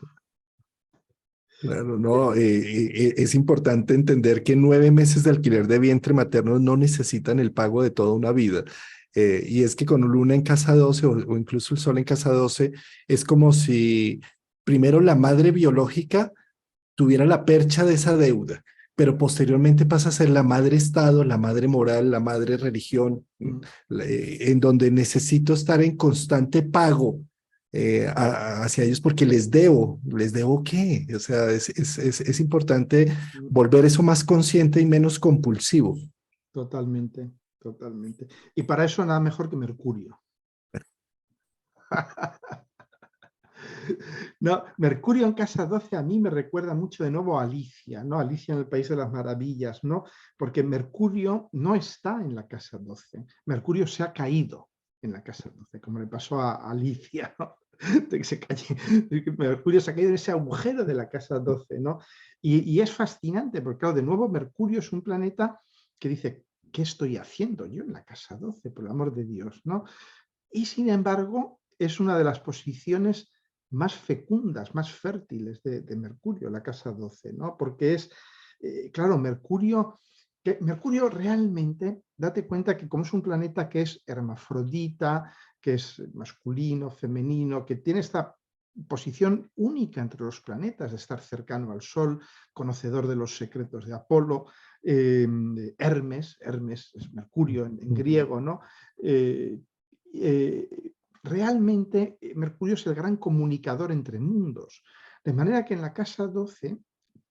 S2: Claro, no, es importante entender que 9 meses de alquiler de vientre materno no necesitan el pago de toda una vida. Y es que con luna en casa 12 o incluso el sol en casa 12 es como si primero la madre biológica tuviera la percha de esa deuda, pero posteriormente pasa a ser la madre Estado, la madre moral, la madre religión,
S1: Mm.
S2: en donde necesito estar en constante pago hacia ellos porque ¿les debo qué? O sea, es importante volver eso más consciente y menos compulsivo.
S1: Totalmente, totalmente. Y para eso nada mejor que Mercurio. No, Mercurio en casa 12 a mí me recuerda mucho de nuevo a Alicia, ¿no? Alicia en el País de las Maravillas, ¿no? Porque Mercurio no está en la casa 12. Mercurio se ha caído en la casa 12, como le pasó a Alicia, ¿no? de que se calle. Mercurio se ha caído en ese agujero de la casa 12, ¿no? Y es fascinante, porque claro, de nuevo Mercurio es un planeta que dice, ¿qué estoy haciendo yo en la casa 12, por el amor de Dios, ¿no? Y sin embargo, es una de las posiciones más fecundas, más fértiles de Mercurio, la casa 12, ¿no? Porque es, claro, Mercurio realmente, date cuenta que como es un planeta que es hermafrodita, que es masculino, femenino, que tiene esta posición única entre los planetas, de estar cercano al Sol, conocedor de los secretos de Apolo, Hermes es Mercurio en griego, ¿no? Eh, eh, realmente Mercurio es el gran comunicador entre mundos, de manera que en la casa 12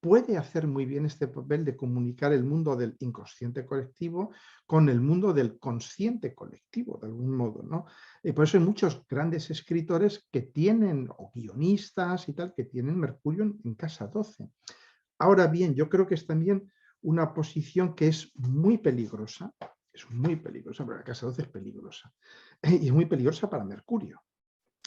S1: puede hacer muy bien este papel de comunicar el mundo del inconsciente colectivo con el mundo del consciente colectivo, de algún modo, ¿no? Y por eso hay muchos grandes escritores que tienen, o guionistas y tal, que tienen Mercurio en casa 12. Ahora bien, yo creo que es también una posición que es muy peligrosa, porque la casa 12 es peligrosa, y es muy peligrosa para Mercurio,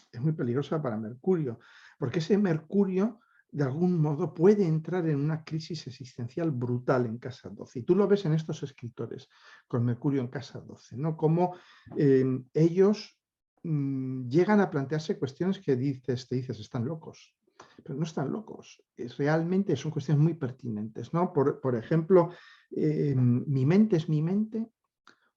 S1: es muy peligrosa para Mercurio, porque ese Mercurio de algún modo puede entrar en una crisis existencial brutal en casa 12. Y tú lo ves en estos escritores con Mercurio en casa 12, ¿no? Como ellos llegan a plantearse cuestiones que te dices, están locos. Pero no están locos, realmente son cuestiones muy pertinentes, ¿no? Por ejemplo, mi mente es mi mente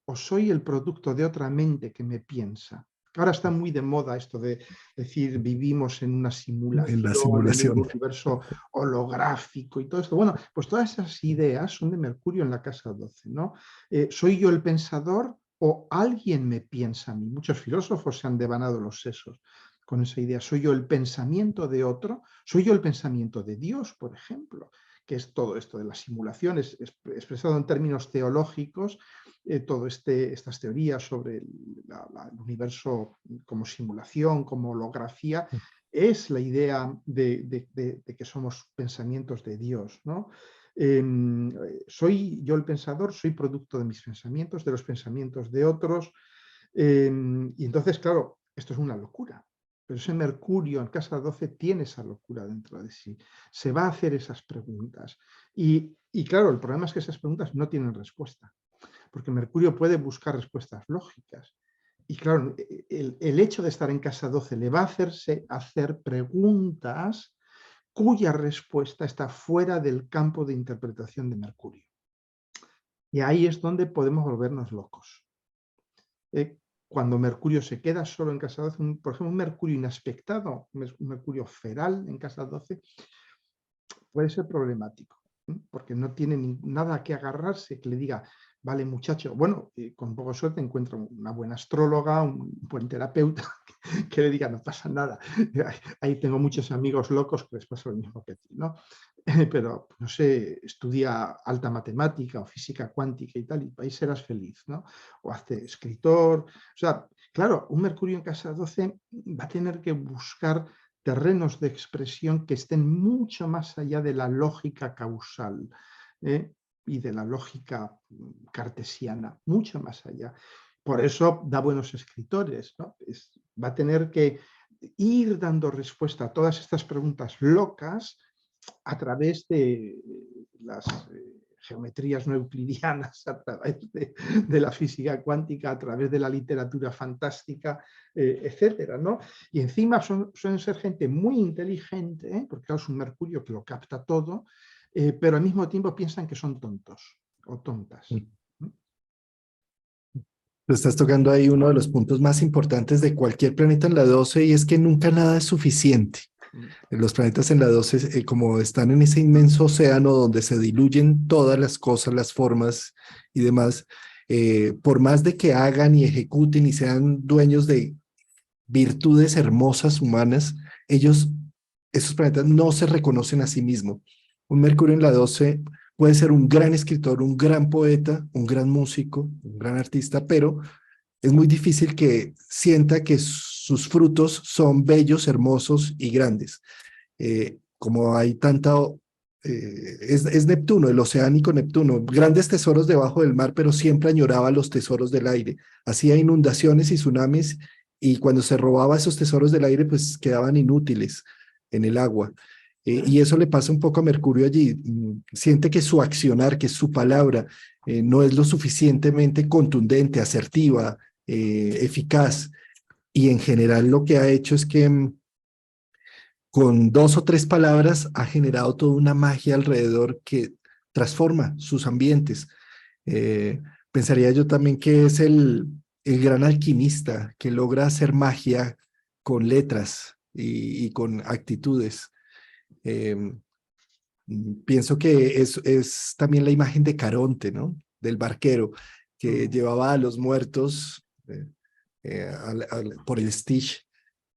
S1: o soy el producto de otra mente que me piensa. Ahora está muy de moda esto de decir vivimos en una
S2: En la
S1: simulación, en un
S2: simulación.
S1: universo holográfico y todo esto. Bueno, pues todas esas ideas son de Mercurio en la casa 12, ¿no? ¿Soy yo el pensador o alguien me piensa a mí? Muchos filósofos se han devanado los sesos con esa idea. ¿Soy yo el pensamiento de otro? ¿Soy yo el pensamiento de Dios, por ejemplo? Que es todo esto de las simulaciones, expresado en términos teológicos, estas teorías sobre el universo como simulación, como holografía, es la idea de que somos pensamientos de Dios, ¿no? Soy yo el pensador, soy producto de mis pensamientos, de los pensamientos de otros, y entonces, claro, esto es una locura. Pero ese Mercurio en casa 12 tiene esa locura dentro de sí. Se va a hacer esas preguntas. Y claro, el problema es que esas preguntas no tienen respuesta, porque Mercurio puede buscar respuestas lógicas. Y claro, el hecho de estar en casa 12 le va a hacer preguntas cuya respuesta está fuera del campo de interpretación de Mercurio. Y ahí es donde podemos volvernos locos. Cuando Mercurio se queda solo en casa 12, por ejemplo, un Mercurio inaspectado, un Mercurio feral en casa 12, puede ser problemático, porque no tiene nada que agarrarse que le diga, vale muchacho, bueno, con un poco de suerte encuentro una buena astróloga, un buen terapeuta que le diga, no pasa nada. Ahí tengo muchos amigos locos que les pasa lo mismo que a ti, ¿no? Pero, no sé, estudia alta matemática o física cuántica y tal, y ahí serás feliz, ¿no? O hazte escritor. O sea, claro, un Mercurio en casa 12 va a tener que buscar terrenos de expresión que estén mucho más allá de la lógica causal y de la lógica cartesiana, mucho más allá. Por eso da buenos escritores, ¿no? Va a tener que ir dando respuesta a todas estas preguntas locas a través de las geometrías no euclidianas, a través de la física cuántica, a través de la literatura fantástica, etcétera, ¿no? Y encima suelen ser gente muy inteligente, porque claro, es un Mercurio que lo capta todo, pero al mismo tiempo piensan que son tontos o tontas.
S2: Tú estás tocando ahí uno de los puntos más importantes de cualquier planeta en la 12 y es que nunca nada es suficiente. Los planetas en la 12, como están en ese inmenso océano donde se diluyen todas las cosas, las formas y demás, por más de que hagan y ejecuten y sean dueños de virtudes hermosas humanas, esos planetas no se reconocen a sí mismos. Un Mercurio en la 12 puede ser un gran escritor, un gran poeta, un gran músico, un gran artista, pero es muy difícil que sienta que sus frutos son bellos, hermosos y grandes. Como hay tanta... es Neptuno, el oceánico Neptuno, grandes tesoros debajo del mar, pero siempre añoraba los tesoros del aire. Hacía inundaciones y tsunamis y cuando se robaba esos tesoros del aire, pues quedaban inútiles en el agua. Y eso le pasa un poco a Mercurio allí. Siente que su accionar, que su palabra, no es lo suficientemente contundente, asertiva, eficaz. Y en general lo que ha hecho es que con 2 o 3 palabras ha generado toda una magia alrededor que transforma sus ambientes. Pensaría yo también que es el gran alquimista que logra hacer magia con letras y con actitudes. Eh, Pienso que es también la imagen de Caronte, ¿no? Del barquero que
S1: Mm.
S2: llevaba a los muertos por el Styx,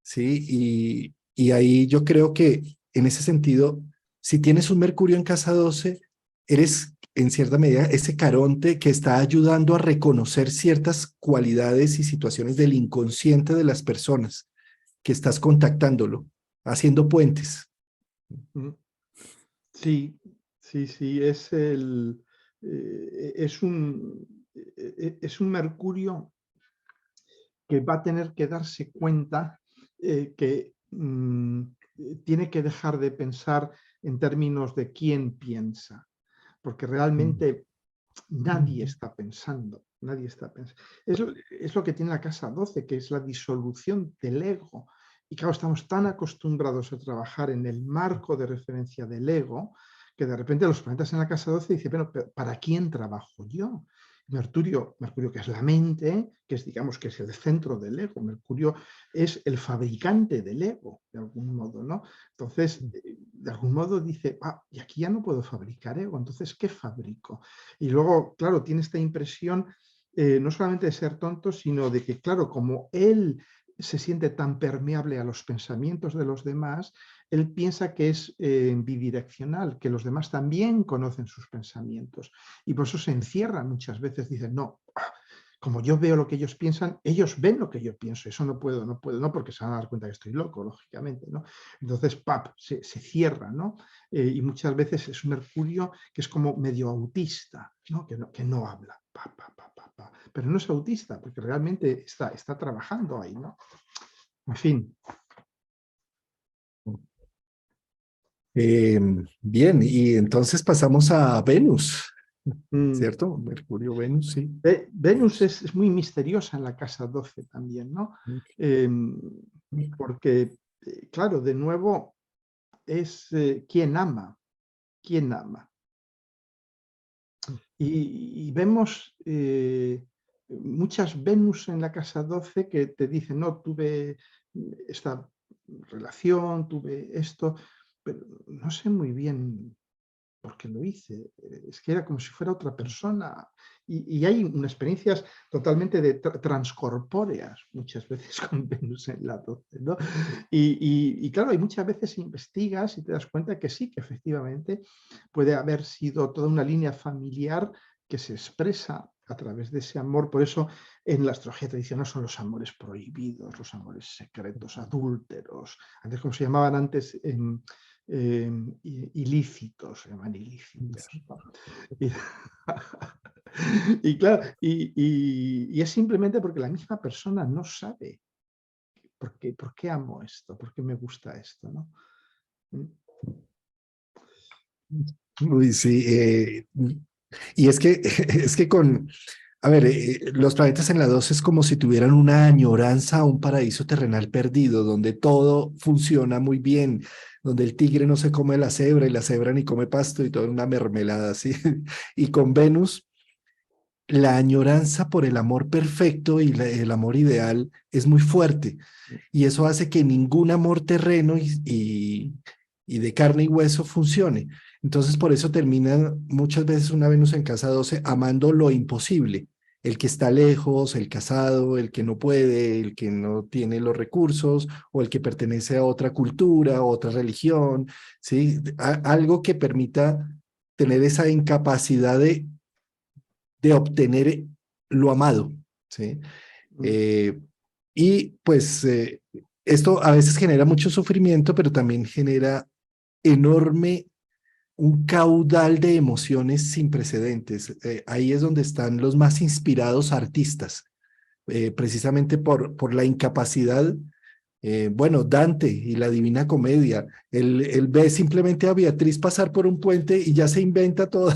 S2: ¿sí? Y ahí yo creo que en ese sentido, si tienes un Mercurio en casa 12, eres en cierta medida ese Caronte que está ayudando a reconocer ciertas cualidades y situaciones del inconsciente de las personas, que estás contactándolo, haciendo puentes.
S1: Mm. Sí, sí, sí, es un Mercurio que va a tener que darse cuenta que tiene que dejar de pensar en términos de quién piensa, porque realmente nadie está pensando, nadie está pensando. Es lo que tiene la casa 12, que es la disolución del ego. Y claro, estamos tan acostumbrados a trabajar en el marco de referencia del ego, que de repente los planetas en la casa 12 dicen, bueno, ¿para quién trabajo yo? Mercurio, que es la mente, que es, digamos, que es el centro del ego. Mercurio es el fabricante del ego, de algún modo, ¿no? Entonces, de algún modo dice, y aquí ya no puedo fabricar ego, entonces, ¿qué fabrico? Y luego, claro, tiene esta impresión no solamente de ser tonto, sino de que, claro, como él se siente tan permeable a los pensamientos de los demás, él piensa que es bidireccional, que los demás también conocen sus pensamientos. Y por eso se encierra muchas veces, dicen, no, como yo veo lo que ellos piensan, ellos ven lo que yo pienso, eso no puedo, no porque se van a dar cuenta que estoy loco, lógicamente, ¿no? Entonces, se cierra, ¿no? Y muchas veces es un Mercurio que es como medio autista, ¿no? Que no habla, pero no es autista, porque realmente está trabajando ahí, ¿no? En fin.
S2: Bien, y entonces pasamos a Venus,
S1: Mm.
S2: ¿cierto? Mercurio, Venus, sí.
S1: Venus es muy misteriosa en la casa 12 también, ¿no? Em, Porque, claro, de nuevo es quién ama. Y vemos muchas Venus en la casa 12 que te dicen, no, tuve esta relación, tuve esto, pero no sé muy bien porque lo hice, es que era como si fuera otra persona. Y hay unas experiencias totalmente transcorpóreas, muchas veces con Venus en la 12, ¿no? Y claro, hay muchas veces investigas y te das cuenta que sí, que efectivamente puede haber sido toda una línea familiar que se expresa a través de ese amor. Por eso en la astrología tradicional son los amores prohibidos, los amores secretos, adúlteros, antes como se llamaban antes ilícitos, se llaman ilícitos, ¿no? Y, y claro, y es simplemente porque la misma persona no sabe por qué amo esto, por qué me gusta esto, ¿no? ¿Mm?
S2: Uy, sí, y es que, es que a ver, los planetas en la 2 es como si tuvieran una añoranza a un paraíso terrenal perdido, donde todo funciona muy bien, donde el tigre no se come la cebra y la cebra ni come pasto y todo es una mermelada, ¿sí? Y con Venus, la añoranza por el amor perfecto y el amor ideal es muy fuerte. Y eso hace que ningún amor terreno y de carne y hueso funcione. Entonces, por eso termina muchas veces una Venus en casa 12 amando lo imposible. El que está lejos, el casado, el que no puede, el que no tiene los recursos, o el que pertenece a otra cultura, otra religión, ¿sí? Algo que permita tener esa incapacidad de obtener lo amado, ¿sí?
S1: Mm.
S2: Eh, y pues esto a veces genera mucho sufrimiento, pero también genera enorme, un caudal de emociones sin precedentes. Ahí es donde están los más inspirados artistas, precisamente por la incapacidad. Bueno, Dante y la Divina Comedia, él ve simplemente a Beatriz pasar por un puente y ya se inventa toda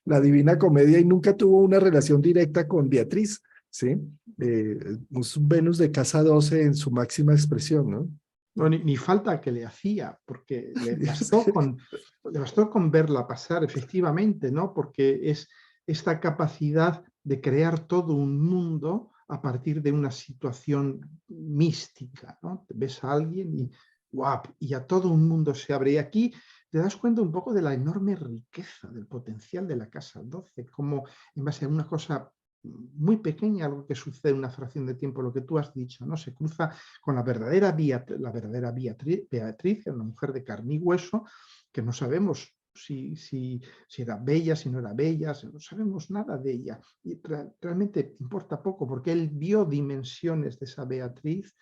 S2: la Divina Comedia y nunca tuvo una relación directa con Beatriz, ¿sí? Un Venus de casa 12 en su máxima expresión, ¿no?
S1: No, ni falta que le hacía, porque le bastó con verla pasar, efectivamente, ¿no? Porque es esta capacidad de crear todo un mundo a partir de una situación mística, ¿no? Ves a alguien y ¡guau! Y a todo un mundo se abre. Y aquí te das cuenta un poco de la enorme riqueza, del potencial de la casa 12, como en base a una cosa muy pequeña, algo que sucede en una fracción de tiempo, lo que tú has dicho, ¿no? Se cruza con la verdadera Beatriz, una mujer de carne y hueso, que no sabemos si era bella, si no era bella, no sabemos nada de ella. Y realmente importa poco, porque él vio dimensiones de esa Beatriz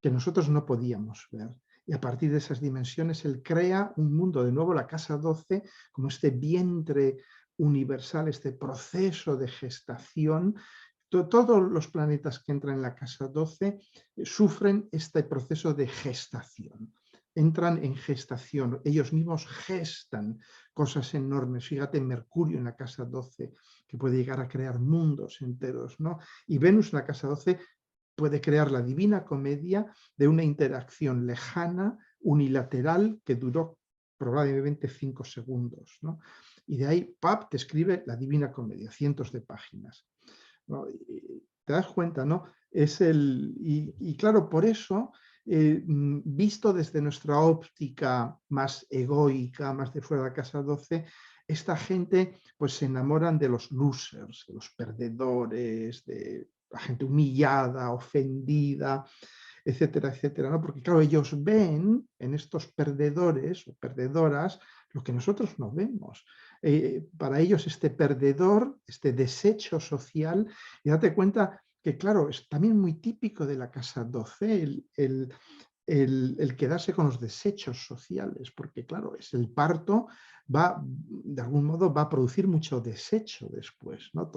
S1: que nosotros no podíamos ver. Y a partir de esas dimensiones, él crea un mundo, de nuevo la casa 12, como este vientre universal, este proceso de gestación. Todos los planetas que entran en la casa 12 sufren este proceso de gestación. Entran en gestación, ellos mismos gestan cosas enormes. Fíjate, Mercurio en la casa 12, que puede llegar a crear mundos enteros, ¿no? Y Venus en la casa 12 puede crear la Divina Comedia de una interacción lejana, unilateral, que duró probablemente 5 segundos, ¿no? Y de ahí, ¡pap!, te escribe la Divina Comedia, cientos de páginas, ¿no? Y te das cuenta, ¿no? Y claro, por eso, visto desde nuestra óptica más egoica, más de fuera de la casa 12, esta gente pues se enamoran de los losers, de los perdedores, de la gente humillada, ofendida, etcétera, etcétera, ¿no? Porque claro, ellos ven en estos perdedores o perdedoras lo que nosotros no vemos. Para ellos este perdedor, este desecho social, y date cuenta que claro, es también muy típico de la casa 12 el quedarse con los desechos sociales, porque claro, es el parto de algún modo va a producir mucho desecho después, ¿no?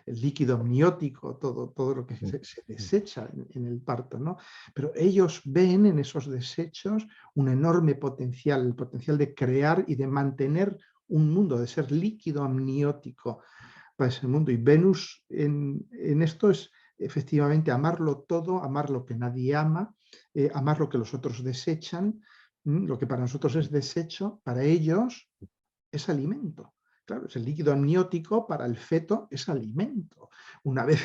S1: El líquido amniótico, todo lo que se desecha en el parto, ¿no? Pero ellos ven en esos desechos un enorme potencial, el potencial de crear y de mantener un mundo, de ser líquido amniótico para ese mundo. Y Venus en esto es efectivamente amarlo todo, amar lo que nadie ama, amar lo que los otros desechan, lo que para nosotros es desecho, para ellos es alimento. Claro, es el líquido amniótico, para el feto es alimento. Una vez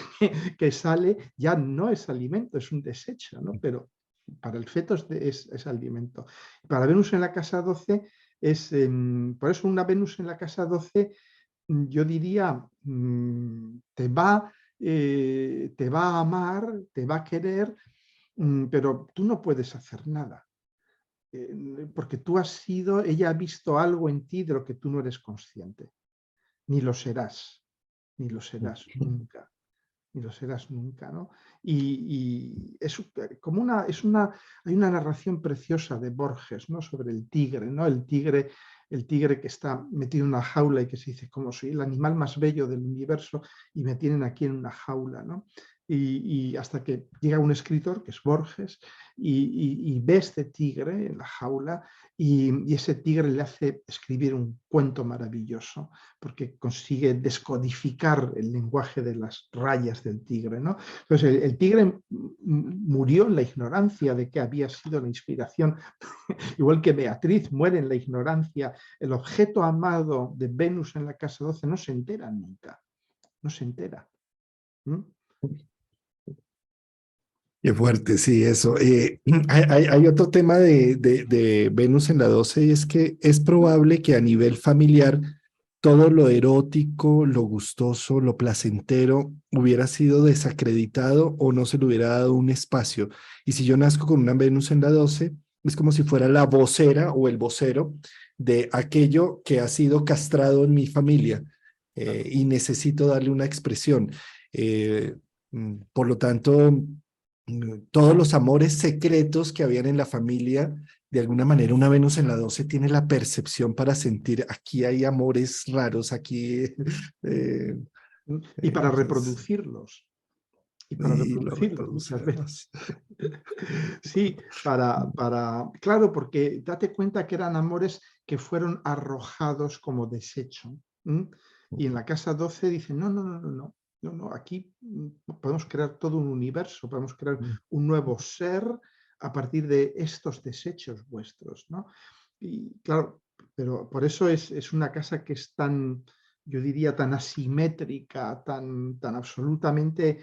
S1: que sale ya no es alimento, es un desecho, ¿no? Pero para el feto es alimento. Para Venus en la casa 12 por eso una Venus en la casa 12, yo diría, te va a amar, te va a querer, pero tú no puedes hacer nada, porque ella ha visto algo en ti de lo que tú no eres consciente, ni lo serás, ni lo serás nunca, ni lo serás nunca, ¿no? Y es como hay una narración preciosa de Borges, ¿no? Sobre el tigre, ¿no? El tigre que está metido en una jaula y que se dice, como soy el animal más bello del universo y me tienen aquí en una jaula, ¿no? Y hasta que llega un escritor, que es Borges, y ve este tigre en la jaula y ese tigre le hace escribir un cuento maravilloso, porque consigue descodificar el lenguaje de las rayas del tigre, ¿no? Entonces el tigre murió en la ignorancia de que había sido la inspiración, igual que Beatriz muere en la ignorancia. El objeto amado de Venus en la casa 12 no se entera nunca, no se entera. ¿Mm?
S2: Qué fuerte, sí, eso. Hay otro tema de Venus en la 12 y es que es probable que a nivel familiar todo lo erótico, lo gustoso, lo placentero hubiera sido desacreditado o no se le hubiera dado un espacio. Y si yo nazco con una Venus en la 12, es como si fuera la vocera o el vocero de aquello que ha sido castrado en mi familia y necesito darle una expresión. Eh, por lo tanto, todos los amores secretos que habían en la familia, de alguna manera una Venus en la 12 tiene la percepción para sentir, aquí hay amores raros, aquí
S1: Y para
S2: Entonces,
S1: reproducirlos. Y para
S2: y lo
S1: reproducirlos muchas veces.
S2: reproducimos.
S1: Sí, claro, porque date cuenta que eran amores que fueron arrojados como desecho. ¿M? Y en la casa 12 dicen, no, no, no, no, no, no, no, aquí podemos crear todo un universo, podemos crear un nuevo ser a partir de estos desechos vuestros, ¿no? Y claro, pero por eso es una casa que es tan, yo diría, tan asimétrica, tan absolutamente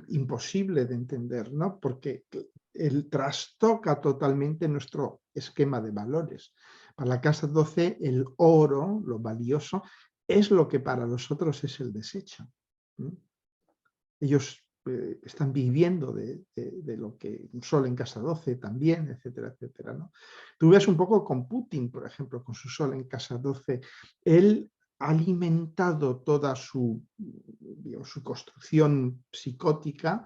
S1: imposible de entender, ¿no? Porque él trastoca totalmente nuestro esquema de valores. Para la casa 12, el oro, lo valioso, es lo que para los otros es el desecho. ¿Mm? Ellos están viviendo de lo que un sol en casa 12 también, etcétera, etcétera, ¿no? Tú ves un poco con Putin, por ejemplo, con su sol en casa 12, él ha alimentado toda digamos, su construcción psicótica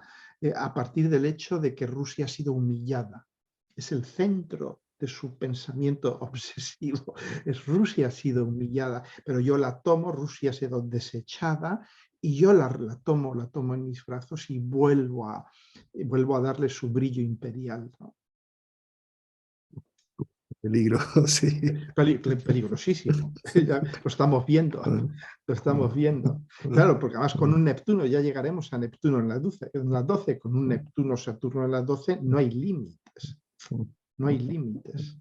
S1: a partir del hecho de que Rusia ha sido humillada. Es el centro de su pensamiento obsesivo. Es Rusia ha sido humillada, pero yo la tomo, Rusia ha sido desechada y yo la tomo en mis brazos y vuelvo a darle su brillo imperial, ¿no?
S2: Peligro, sí.
S1: Peligrosísimo, ya lo estamos viendo, lo estamos viendo. Claro, porque además con un Neptuno, ya llegaremos a Neptuno en la 12 con un Neptuno-Saturno en la 12 no hay límites, no hay límites.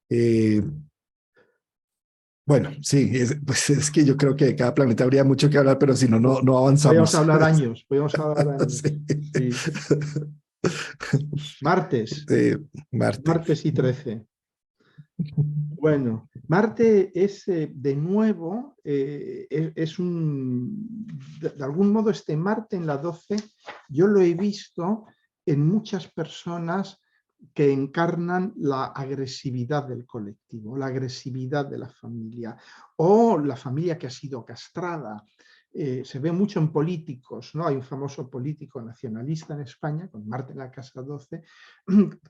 S2: Eh, bueno, sí, pues es que yo creo que de cada planeta habría mucho que hablar, pero si no, no
S1: Podríamos
S2: avanzamos.
S1: hablar años, podríamos hablar años.
S2: Sí.
S1: Sí. Martes,
S2: Marte.
S1: martes y 13. Bueno, Marte es de nuevo, de algún modo este Marte en la 12, yo lo he visto en muchas personas que encarnan la agresividad del colectivo, la agresividad de la familia o la familia que ha sido castrada. Se ve mucho en políticos, ¿no? Hay un famoso político nacionalista en España, con Marte en la casa 12,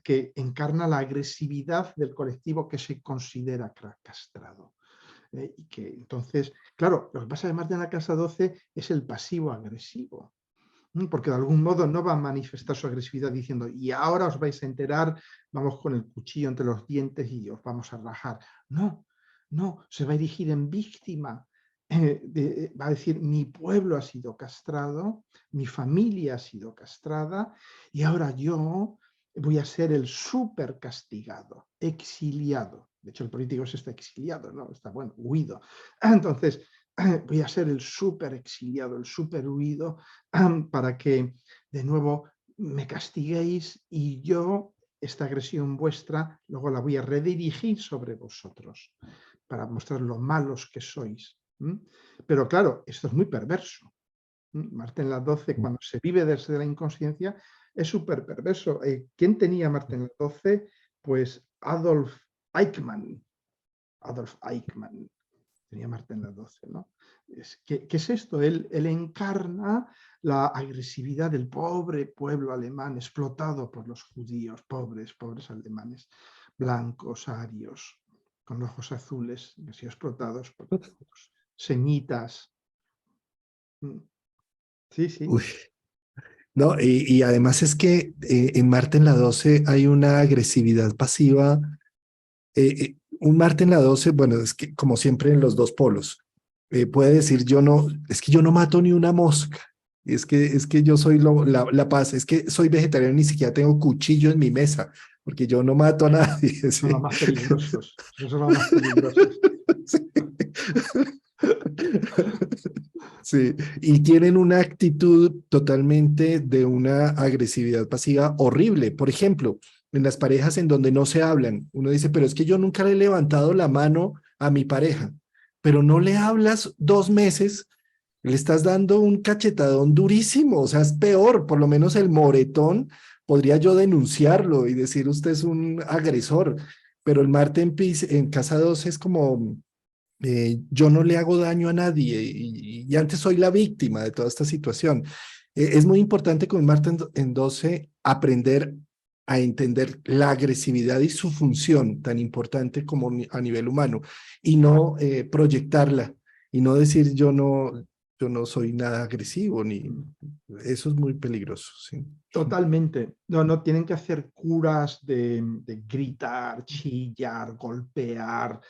S1: que encarna la agresividad del colectivo que se considera castrado. Y que entonces, claro, lo que pasa de Marte en la casa 12 es el pasivo agresivo, porque de algún modo no va a manifestar su agresividad diciendo, y ahora os vais a enterar, vamos con el cuchillo entre los dientes y os vamos a rajar. No, no, se va a erigir en víctima. Va a decir, mi pueblo ha sido castrado, mi familia ha sido castrada, y ahora yo voy a ser el súper castigado, exiliado. De hecho, el político se está exiliado, ¿no? Está, bueno, huido. Entonces, voy a ser el súper exiliado, el súper huido, para que de nuevo me castiguéis y yo, esta agresión vuestra, luego la voy a redirigir sobre vosotros para mostrar lo malos que sois. Pero claro, esto es muy perverso. Marte en la 12, cuando se vive desde la inconsciencia, es súper perverso. ¿Quién tenía Marte en la 12? Pues Adolf Eichmann. Adolf Eichmann tenía Marte en la 12, ¿no? ¿Qué es esto? Él encarna la agresividad del pobre pueblo alemán explotado por los judíos, pobres alemanes, blancos, arios, con ojos azules, que han sido explotados por los semitas. Sí, sí.
S2: Uy, no, y además es que en Marte en la 12 hay una agresividad pasiva. Un Marte en la 12, bueno, es que como siempre en los dos polos, puede decir yo no, es que yo no mato ni una mosca, es que yo soy la paz, es que soy vegetariano, ni siquiera tengo cuchillo en mi mesa, porque yo no mato a nadie.
S1: Son los
S2: Sí.
S1: más peligrosos. Esos son los más peligrosos.
S2: Sí, y tienen una actitud totalmente de una agresividad pasiva horrible. Por ejemplo, en las parejas en donde no se hablan, uno dice, pero es que yo nunca le he levantado la mano a mi pareja, pero no le hablas 2 meses, le estás dando un cachetadón durísimo, o sea, es peor, por lo menos el moretón, podría yo denunciarlo y decir usted es un agresor, pero el Marte en casa 2 es como yo no le hago daño a nadie y antes soy la víctima de toda esta situación. Es muy importante con Marte en 12 aprender a entender la agresividad y su función tan importante como a nivel humano y no proyectarla y no decir yo no, yo no soy nada agresivo, ni
S1: Mm.
S2: eso es muy peligroso, sí.
S1: Totalmente. No, no tienen que hacer curas de gritar, chillar, golpear,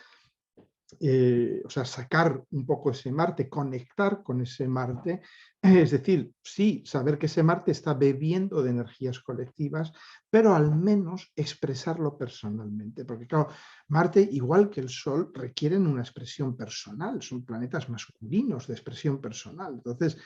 S1: o sea, sacar un poco ese Marte, conectar con ese Marte, es decir, sí, saber que ese Marte está bebiendo de energías colectivas, pero al menos expresarlo personalmente, porque claro, Marte, igual que el Sol, requieren una expresión personal, son planetas masculinos de expresión personal. Entonces,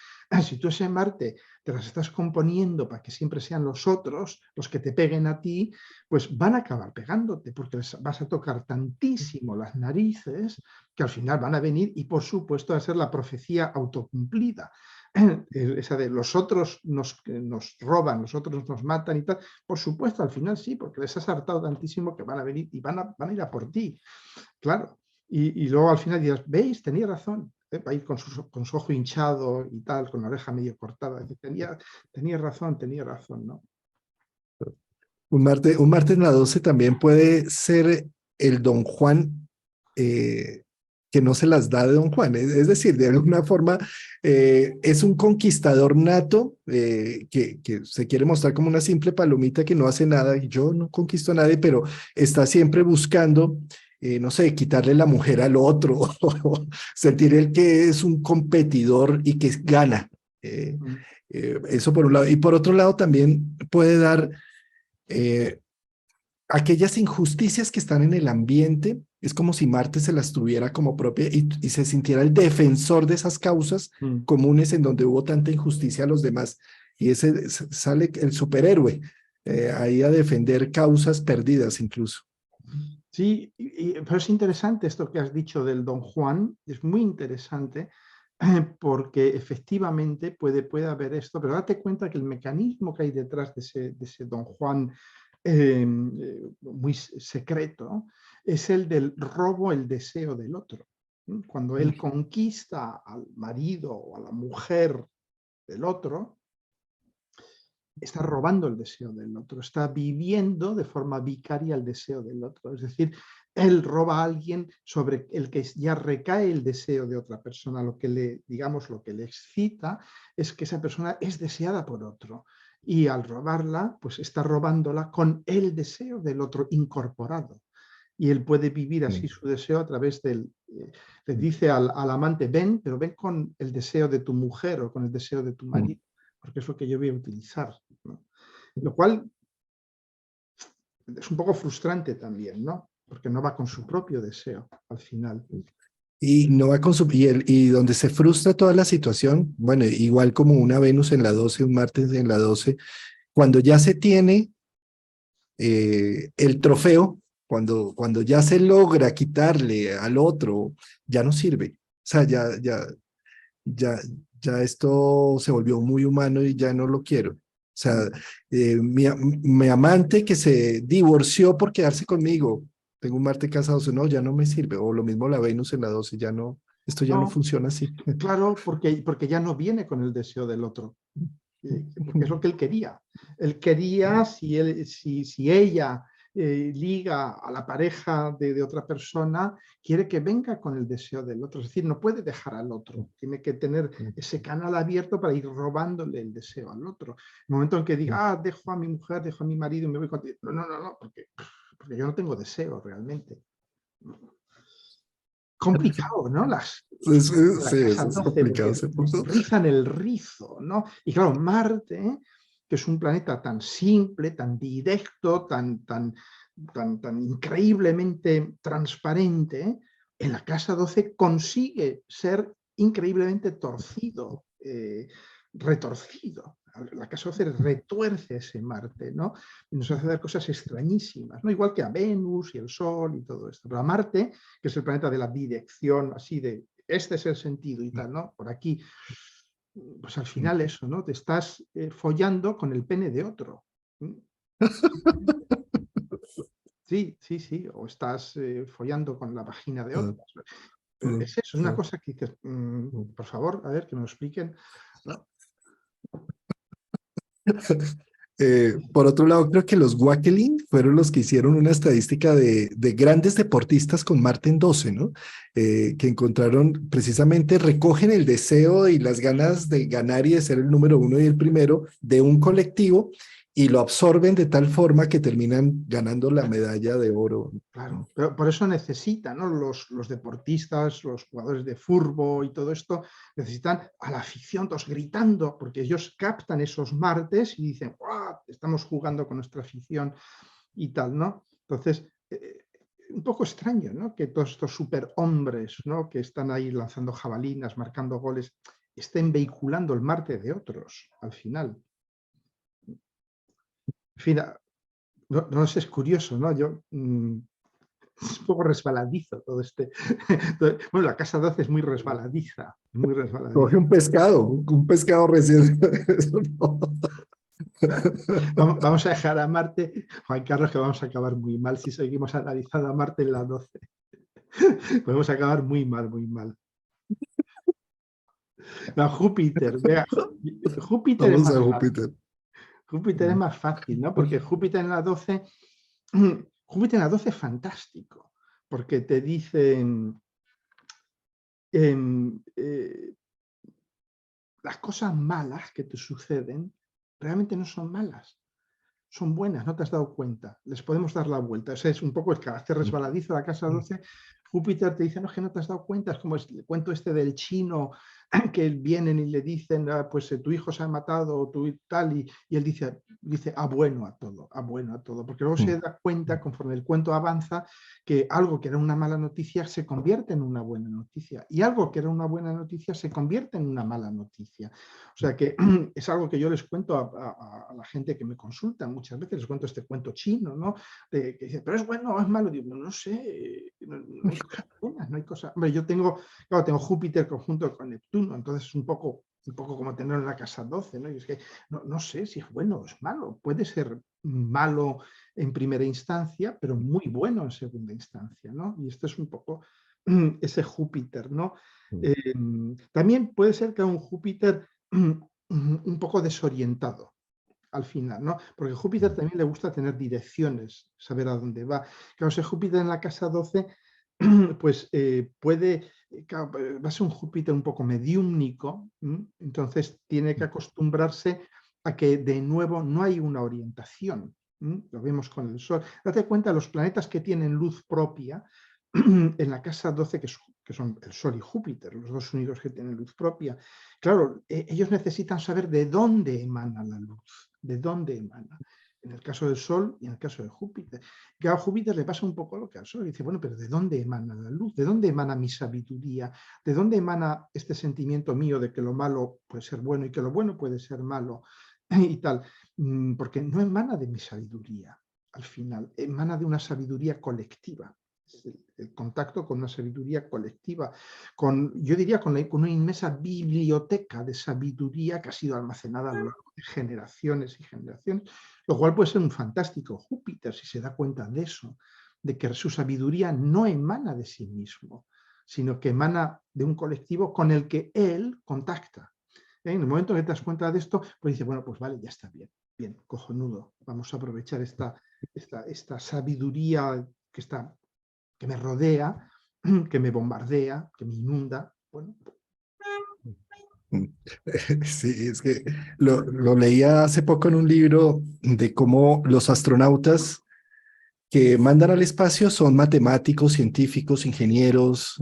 S1: si tú ese Marte te las estás componiendo para que siempre sean los otros los que te peguen a ti, pues van a acabar pegándote, porque les vas a tocar tantísimo las narices que al final van a venir y por supuesto va a ser la profecía autocumplida. Esa de los otros nos roban, los otros nos matan y tal, por supuesto al final sí, porque les has hartado tantísimo que van a venir y van a ir a por ti, claro. Y luego al final dirás, ¿veis? Tenía razón. Va a ir con su ojo hinchado y tal, con la oreja medio cortada. Tenía razón, ¿no?
S2: Un Marte en la 12 también puede ser el Don Juan que no se las da de Don Juan. Es decir, de alguna forma es un conquistador nato que se quiere mostrar como una simple palomita que no hace nada. Y yo no conquisto a nadie, pero está siempre buscando, no sé, quitarle la mujer al otro, o sentir el que es un competidor y que gana.
S1: Mm.
S2: Eso por un lado. Y por otro lado también puede dar eh, aquellas injusticias que están en el ambiente, es como si Marte se las tuviera como propia y se sintiera el defensor de esas causas
S1: Mm.
S2: comunes en donde hubo tanta injusticia a los demás. Y ese sale el superhéroe ahí a defender causas perdidas incluso.
S1: Sí, pero es interesante esto que has dicho del Don Juan, es muy interesante porque efectivamente puede haber esto, pero date cuenta que el mecanismo que hay detrás de ese Don Juan muy secreto es el del robo, el deseo del otro. Cuando él conquista al marido o a la mujer del otro, está robando el deseo del otro, está viviendo de forma vicaria el deseo del otro. Es decir, él roba a alguien sobre el que ya recae el deseo de otra persona. Lo que le, digamos, lo que le excita es que esa persona es deseada por otro. Y al robarla, pues está robándola con el deseo del otro incorporado. Y él puede vivir así su deseo a través del... le dice al amante, ven, pero ven con el deseo de tu mujer o con el deseo de tu marido, porque es lo que yo voy a utilizar, ¿no? Lo cual es un poco frustrante también, ¿no? Porque no va con su propio deseo al final.
S2: Y no va con su, y donde se frustra toda la situación, bueno, igual como una Venus en la 12, un Marte en la 12, cuando ya se tiene el trofeo, cuando ya se logra quitarle al otro, ya no sirve. O sea, ya, ya esto se volvió muy humano y ya no lo quiero. O sea, mi amante que se divorció por quedarse conmigo, tengo un Marte casado, no, ya no me sirve. O lo mismo la Venus en la 12, ya no, esto ya no
S1: No,
S2: funciona así.
S1: claro, porque ya no viene con el deseo del otro, porque es lo que él quería. Él quería, si ella liga a la pareja de otra persona, quiere que venga con el deseo del otro. Es decir, no puede dejar al otro, tiene que tener ese canal abierto para ir robándole el deseo al otro. En el momento en que diga, dejo a mi mujer, dejo a mi marido y me voy contigo. No, no, no, no, porque yo no tengo deseo realmente. Complicado, ¿no? La
S2: Sí,
S1: casa
S2: eso es
S1: 12
S2: complicado
S1: porque
S2: ese punto.
S1: rizan el rizo, ¿no? Y claro, Marte, que es un planeta tan simple, tan directo, tan increíblemente transparente, en la casa 12 consigue ser increíblemente torcido, retorcido. La casa 12 retuerce ese Marte, ¿no? Y nos hace dar cosas extrañísimas, ¿no? Igual que a Venus y el Sol y todo esto. Pero a Marte, que es el planeta de la dirección, así de este es el sentido y tal, ¿no? Por aquí, pues al final eso, ¿no? Te estás follando con el pene de otro. Sí, sí, sí, o estás follando con la vagina de otro. Es eso, es una cosa que dices, por favor, a ver, que me lo expliquen.
S2: Por otro lado, creo que los Wakelin fueron los que hicieron una estadística de grandes deportistas con Marte en 12, ¿no? Que encontraron precisamente, recogen el deseo y las ganas de ganar y de ser el número uno y el primero de un colectivo y lo absorben de tal forma que terminan ganando la medalla de oro.
S1: Claro, pero por eso necesitan, ¿no? Los deportistas, los jugadores de fútbol y todo esto, necesitan a la afición, todos gritando, porque ellos captan esos martes y dicen, ¡guau! Estamos jugando con nuestra afición y tal, ¿no? Entonces, un poco extraño, ¿no? Que todos estos superhombres, ¿no? Que están ahí lanzando jabalinas, marcando goles, estén vehiculando el Marte de otros, al final. En fin, no sé, es curioso, ¿no? Yo... es un poco resbaladizo todo este. Bueno, la casa 12 es muy resbaladiza, muy resbaladiza.
S2: Coge un pescado recién.
S1: Vamos a dejar a Marte, Juan Carlos, que vamos a acabar muy mal si seguimos analizando a Marte en la 12. Podemos acabar muy mal, muy mal. No, Júpiter, vea, Júpiter es
S2: Vamos
S1: más
S2: a
S1: fácil.
S2: Júpiter.
S1: Júpiter es más fácil, ¿no? Porque Júpiter en la 12, Júpiter en la 12 es fantástico, porque te dicen las cosas malas que te suceden realmente no son malas, son buenas, no te has dado cuenta, les podemos dar la vuelta. Ese es un poco el carácter resbaladizo de la casa 12. Júpiter te dice, no, es que no te has dado cuenta, es como el cuento este del chino, que vienen y le dicen, pues tu hijo se ha matado, o tú y tal, y él dice, bueno bueno a todo, porque luego se da cuenta, conforme el cuento avanza, que algo que era una mala noticia se convierte en una buena noticia, y algo que era una buena noticia se convierte en una mala noticia. O sea que es algo que yo les cuento a la gente que me consulta, muchas veces les cuento este cuento chino, ¿no? Que dice, pero es bueno o es malo. Digo, no sé, no hay cosas buenas, no hay cosas... Hombre, yo tengo Júpiter conjunto con Neptuno, entonces es un poco como tenerlo en la casa 12, ¿no? Y es que no sé si es bueno o es malo. Puede ser malo en primera instancia, pero muy bueno en segunda instancia, ¿no? Y esto es un poco ese Júpiter, ¿no? También puede ser que un Júpiter un poco desorientado al final, ¿no? Porque a Júpiter también le gusta tener direcciones, saber a dónde va. Claro, si Júpiter en la casa 12, pues puede, claro, va a ser un Júpiter un poco mediúmnico, entonces tiene que acostumbrarse a que de nuevo no hay una orientación. Lo vemos con el Sol. Date cuenta, los planetas que tienen luz propia en la casa 12, que son el Sol y Júpiter, los dos únicos que tienen luz propia, claro, ellos necesitan saber de dónde emana la luz, de dónde emana. En el caso del Sol y en el caso de Júpiter. Que a Júpiter le pasa un poco lo que al Sol. Dice, bueno, pero ¿de dónde emana la luz? ¿De dónde emana mi sabiduría? ¿De dónde emana este sentimiento mío de que lo malo puede ser bueno y que lo bueno puede ser malo? Y tal. Porque no emana de mi sabiduría, al final. Emana de una sabiduría colectiva. El contacto con una sabiduría colectiva, yo diría con una inmensa biblioteca de sabiduría que ha sido almacenada a lo largo de generaciones y generaciones, lo cual puede ser un fantástico Júpiter si se da cuenta de eso, de que su sabiduría no emana de sí mismo, sino que emana de un colectivo con el que él contacta. En el momento que te das cuenta de esto, pues dices, bueno, pues vale, ya está bien, cojonudo, vamos a aprovechar esta sabiduría que me rodea, que me bombardea, que me inunda. Bueno.
S2: Sí, es que lo leía hace poco en un libro de cómo los astronautas que mandan al espacio son matemáticos, científicos, ingenieros,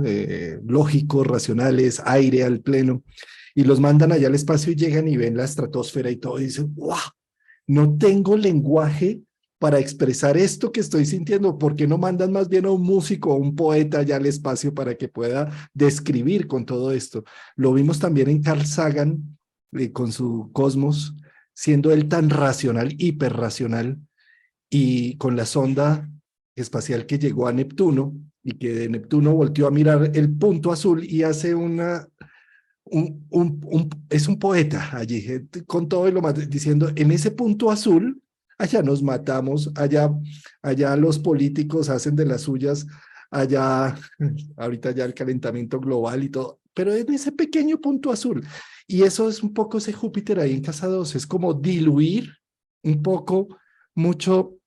S2: lógicos, racionales, aire al pleno, y los mandan allá al espacio y llegan y ven la estratosfera y todo, y dicen, ¡wow! No tengo lenguaje para expresar esto que estoy sintiendo. ¿Por qué no mandan más bien a un músico o un poeta allá al espacio para que pueda describir con todo esto? Lo vimos también en Carl Sagan con su Cosmos, siendo él tan racional, hiperracional, y con la sonda espacial que llegó a Neptuno y que de Neptuno volteó a mirar el punto azul y hace es un poeta allí, con todo y lo más, diciendo, en ese punto azul, allá nos matamos, allá los políticos hacen de las suyas, allá, ahorita ya el calentamiento global y todo, pero en ese pequeño punto azul. Y eso es un poco ese Júpiter ahí en casa 2, es como diluir un poco, mucho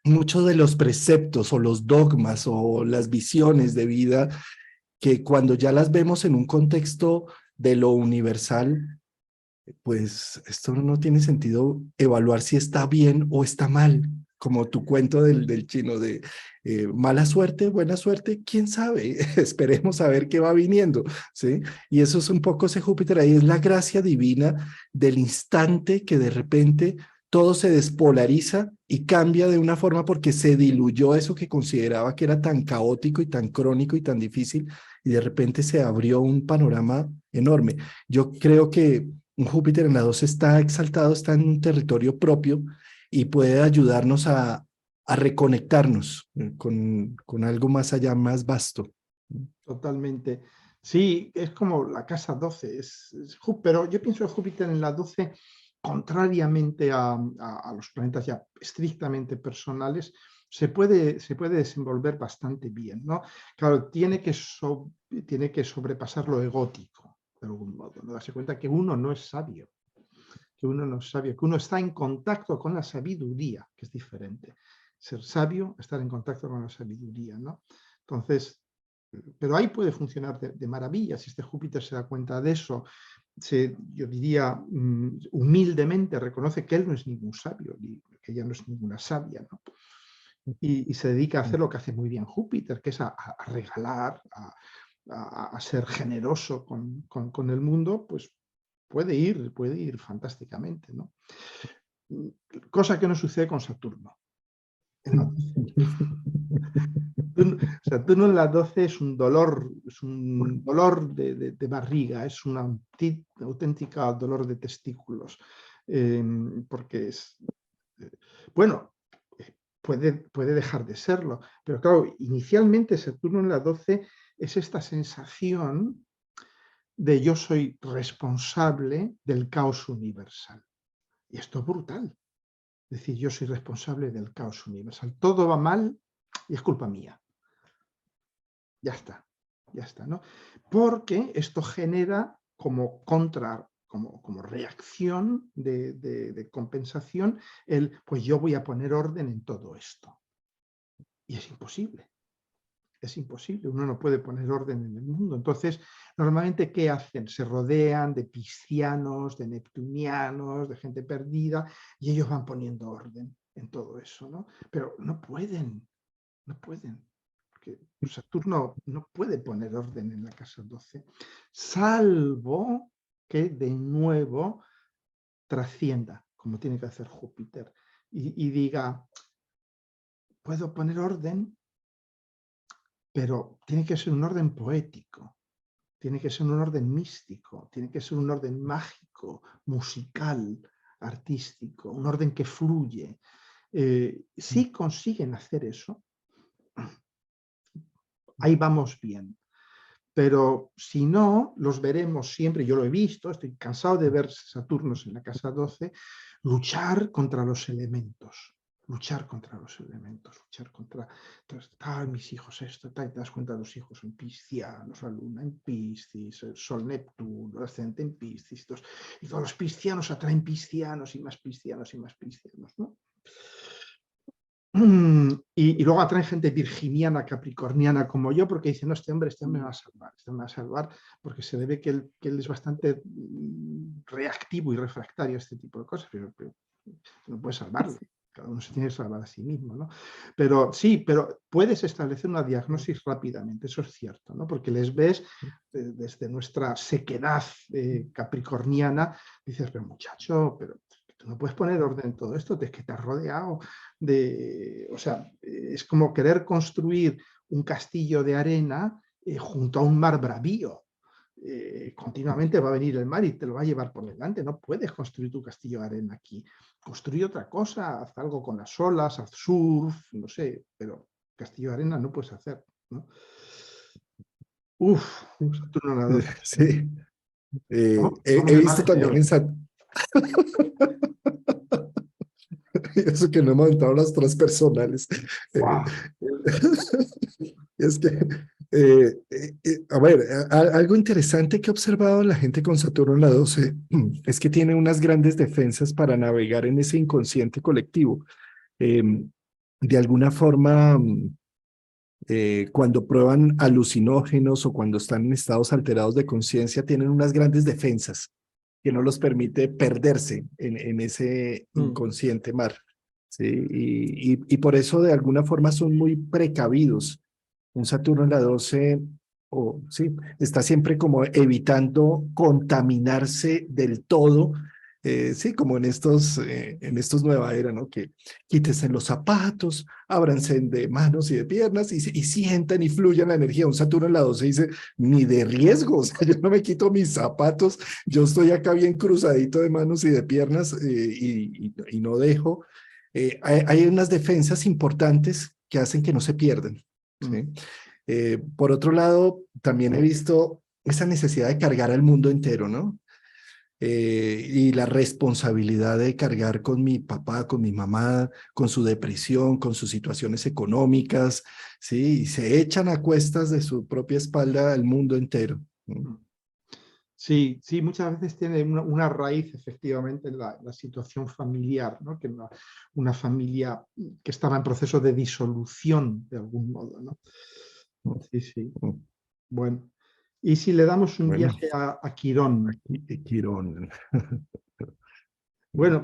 S2: muchos de los preceptos o los dogmas o las visiones de vida que cuando ya las vemos en un contexto de lo universal, pues esto no tiene sentido evaluar si está bien o está mal, como tu cuento del chino de mala suerte, buena suerte, quién sabe, esperemos a ver qué va viniendo, ¿sí? Y eso es un poco ese Júpiter ahí, es la gracia divina del instante que de repente todo se despolariza y cambia de una forma porque se diluyó eso que consideraba que era tan caótico y tan crónico y tan difícil y de repente se abrió un panorama enorme. Yo creo que un Júpiter en la 2 está exaltado, está en un territorio propio y puede ayudarnos a reconectarnos con algo más allá, más vasto.
S1: Totalmente. Sí, es como la casa 12, pero yo pienso en Júpiter en la 12, contrariamente a los planetas ya estrictamente personales, se puede desenvolver bastante bien, ¿no? Claro, tiene que sobrepasar lo egótico, de algún modo, ¿no? Darse cuenta que uno no es sabio, que uno no es sabio, que uno está en contacto con la sabiduría, que es diferente. Ser sabio, estar en contacto con la sabiduría, ¿no? Entonces, pero ahí puede funcionar de maravilla si este Júpiter se da cuenta de eso. Yo diría, humildemente reconoce que él no es ningún sabio, que ella no es ninguna sabia, ¿no? Y se dedica a hacer lo que hace muy bien Júpiter, que es a regalar, a ser generoso con el mundo, pues puede ir fantásticamente, ¿no? Cosa que no sucede con Saturno. En la Saturno en la 12 es un dolor de barriga, es una auténtica dolor de testículos, porque es, eh, bueno, puede dejar de serlo, pero claro, inicialmente Saturno en la 12 es esta sensación de yo soy responsable del caos universal. Y esto es brutal. Es decir, yo soy responsable del caos universal. Todo va mal y es culpa mía. Ya está, ¿no? Porque esto genera como reacción de compensación pues yo voy a poner orden en todo esto. Y es imposible. Es imposible, uno no puede poner orden en el mundo. Entonces, normalmente, ¿qué hacen? Se rodean de piscianos, de neptunianos, de gente perdida, y ellos van poniendo orden en todo eso, ¿no? Pero no pueden, porque Saturno no puede poner orden en la casa 12, salvo que de nuevo trascienda, como tiene que hacer Júpiter, y diga, puedo poner orden, pero tiene que ser un orden poético, tiene que ser un orden místico, tiene que ser un orden mágico, musical, artístico, un orden que fluye. Si consiguen hacer eso, ahí vamos bien. Pero si no, los veremos siempre, yo lo he visto, estoy cansado de ver Saturnos en la casa 12, luchar contra los elementos, luchar contra los elementos, luchar contra, tal, mis hijos esto, tal, te das cuenta, los hijos son piscianos, la luna en Piscis, el sol Neptuno, el ascendente en Piscis, y todos los piscianos atraen piscianos y más piscianos y más piscianos, ¿no? Y luego atraen gente virginiana, capricorniana como yo, porque dicen, no, este hombre me va a salvar, este me va a salvar, porque se ve que él es bastante reactivo y refractario a este tipo de cosas, pero no puede salvarle, cada uno se tiene que salvar a sí mismo, ¿no? Pero sí, pero puedes establecer una diagnosis rápidamente, eso es cierto, ¿no? Porque les ves desde nuestra sequedad capricorniana, dices, pero muchacho, pero tú no puedes poner orden en todo esto, es que te has rodeado o sea, es como querer construir un castillo de arena junto a un mar bravío. Continuamente va a venir el mar y te lo va a llevar por delante. No puedes construir tu castillo de arena aquí. Construye otra cosa, haz algo con las olas, haz surf, no sé, pero castillo de arena no puedes hacer, ¿no? Uf, Saturno la 12.
S2: Sí, he
S1: Somos
S2: visto
S1: hermanos
S2: también
S1: gemelos.
S2: en eso que no hemos entrado las transpersonales. Eh,
S1: Wow.
S2: es que A ver, algo interesante que he observado la gente con Saturno en la 12 es que tiene unas grandes defensas para navegar en ese inconsciente colectivo. De alguna forma, cuando prueban alucinógenos o cuando están en estados alterados de conciencia, tienen unas grandes defensas que no los permite perderse en ese inconsciente mar. ¿Sí? Y por eso de alguna forma son muy precavidos. Un Saturno en la 12, sí, está siempre como evitando contaminarse del todo, sí, como en estos nueva era, ¿no? Que quítense los zapatos, ábranse de manos y de piernas y sientan y fluyan la energía. Un Saturno en la 12 dice, ni de riesgo, o sea, yo no me quito mis zapatos, yo estoy acá bien cruzadito de manos y de piernas y no dejo. Hay unas defensas importantes que hacen que no se pierdan. ¿Sí? Por otro lado, también he visto esa necesidad de cargar al mundo entero, ¿no? Y la responsabilidad de cargar con mi papá, con mi mamá, con su depresión, con sus situaciones económicas, ¿sí? Y se echan a cuestas de su propia espalda al mundo entero. ¿No?
S1: Sí, sí, muchas veces tiene una raíz efectivamente en la situación familiar, ¿no? Que una familia que estaba en proceso de disolución de algún modo, ¿no? Sí, sí. Bueno, y si le damos un
S2: Bueno,
S1: viaje a Quirón.
S2: Quirón.
S1: Bueno,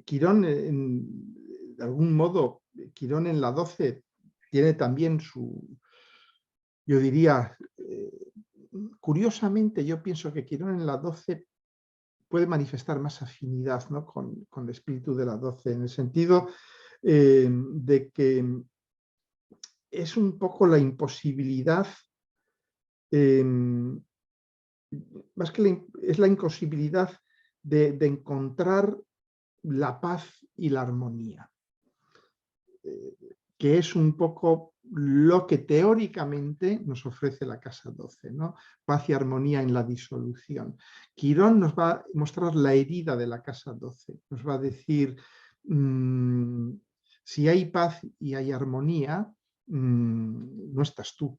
S1: Quirón, de algún modo, Quirón en la 12 tiene también yo diría, curiosamente, yo pienso que Quirón en la 12 puede manifestar más afinidad, ¿no? con el espíritu de la 12, en el sentido de que es un poco la imposibilidad, eh, más que es la imposibilidad de encontrar la paz y la armonía, que es un poco lo que teóricamente nos ofrece la casa 12, ¿no? Paz y armonía en la disolución. Quirón nos va a mostrar la herida de la casa 12, nos va a decir, si hay paz y hay armonía, no estás tú.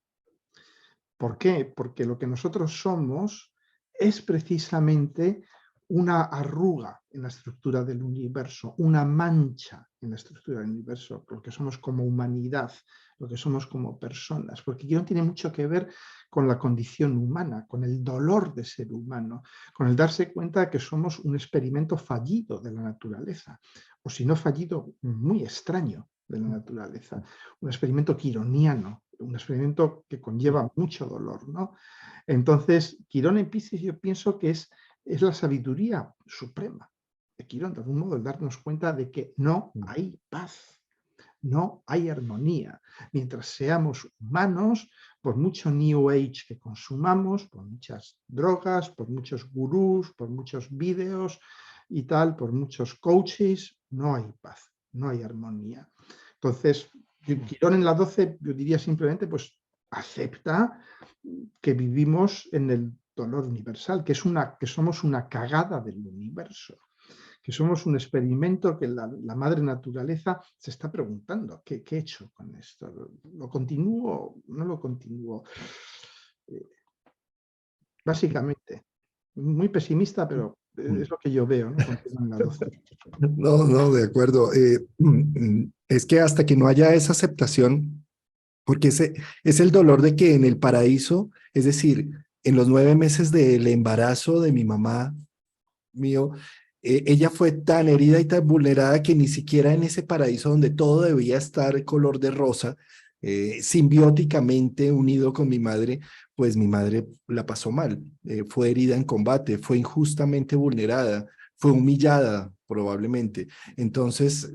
S1: ¿Por qué? Porque lo que nosotros somos es precisamente una arruga en la estructura del universo, una mancha en la estructura del universo, lo que somos como humanidad, lo que somos como personas, porque no tiene mucho que ver con la condición humana, con el dolor de ser humano, con el darse cuenta de que somos un experimento fallido de la naturaleza, o si no fallido, muy extraño de la naturaleza, un experimento quironiano, un experimento que conlleva mucho dolor, ¿no? Entonces, Quirón en Piscis yo pienso que es la sabiduría suprema de Quirón, de algún modo, el darnos cuenta de que no hay paz, no hay armonía. Mientras seamos humanos, por mucho New Age que consumamos, por muchas drogas, por muchos gurús, por muchos vídeos y tal, por muchos coaches, no hay paz, no hay armonía. Entonces, Quirón en la 12, yo diría simplemente, pues acepta que vivimos en el dolor universal, que somos una cagada del universo, que somos un experimento que la madre naturaleza se está preguntando, ¿qué he hecho con esto? ¿Lo continúo? ¿No lo continúo? Básicamente, muy pesimista, pero es lo que yo veo, ¿no? Con Quirón en la 12.
S2: No, no, de acuerdo. Es que hasta que no haya esa aceptación, porque ese es el dolor de que en el paraíso, es decir, en los 9 meses del embarazo de mi mamá, mío, ella fue tan herida y tan vulnerada que ni siquiera en ese paraíso donde todo debía estar color de rosa, simbióticamente unido con mi madre, pues mi madre la pasó mal, fue herida en combate, fue injustamente vulnerada, fue humillada probablemente. Entonces,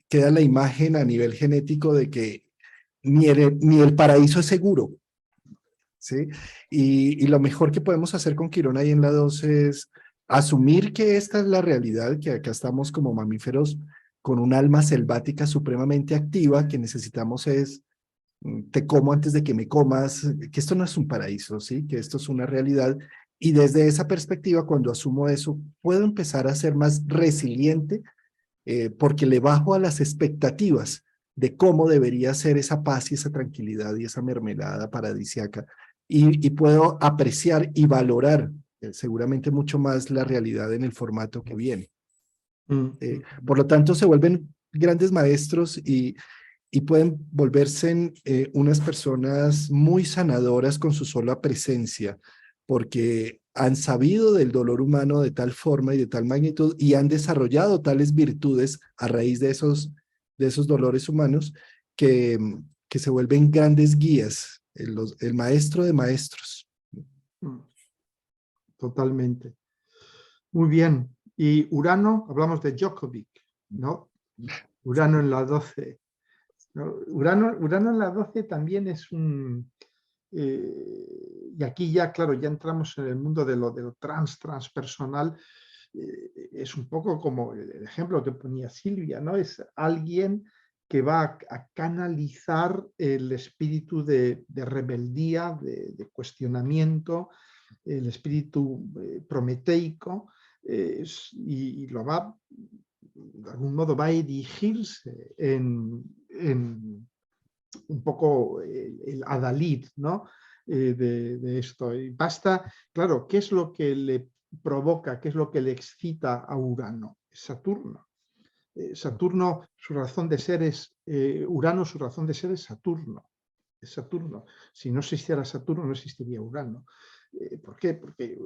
S2: queda la imagen a nivel genético de que ni el paraíso es seguro, ¿sí? Y lo mejor que podemos hacer con Quirón ahí en la 2 es asumir que esta es la realidad, que acá estamos como mamíferos con un alma selvática supremamente activa, que necesitamos es, te como antes de que me comas, que esto no es un paraíso, ¿sí? Que esto es una realidad. Y desde esa perspectiva, cuando asumo eso, puedo empezar a ser más resiliente porque le bajo a las expectativas de cómo debería ser esa paz y esa tranquilidad y esa mermelada paradisíaca. Y puedo apreciar y valorar seguramente mucho más la realidad en el formato que viene. Por lo tanto, se vuelven grandes maestros y pueden volverse unas personas muy sanadoras con su sola presencia, porque han sabido del dolor humano de tal forma y de tal magnitud y han desarrollado tales virtudes a raíz de esos dolores humanos que, que se vuelven grandes guías, el maestro de maestros.
S1: Totalmente. Muy bien. Y Urano, hablamos de Djokovic, ¿no? Urano en la 12. ¿No? Urano en la 12 también es un... y aquí ya, claro, ya entramos en el mundo de lo transpersonal. Es un poco como el ejemplo que ponía Silvia, ¿no? Es alguien que va a canalizar el espíritu de rebeldía, de cuestionamiento, el espíritu prometeico, y lo va, de algún modo, va a erigirse en un poco el adalid, ¿no? De esto. Y basta, claro, ¿qué es lo que le provoca, qué es lo que le excita a Urano? Es Saturno. Saturno, su razón de ser es, Urano, su razón de ser es Saturno. Es Saturno. Si no existiera Saturno, no existiría Urano. ¿Por qué? Porque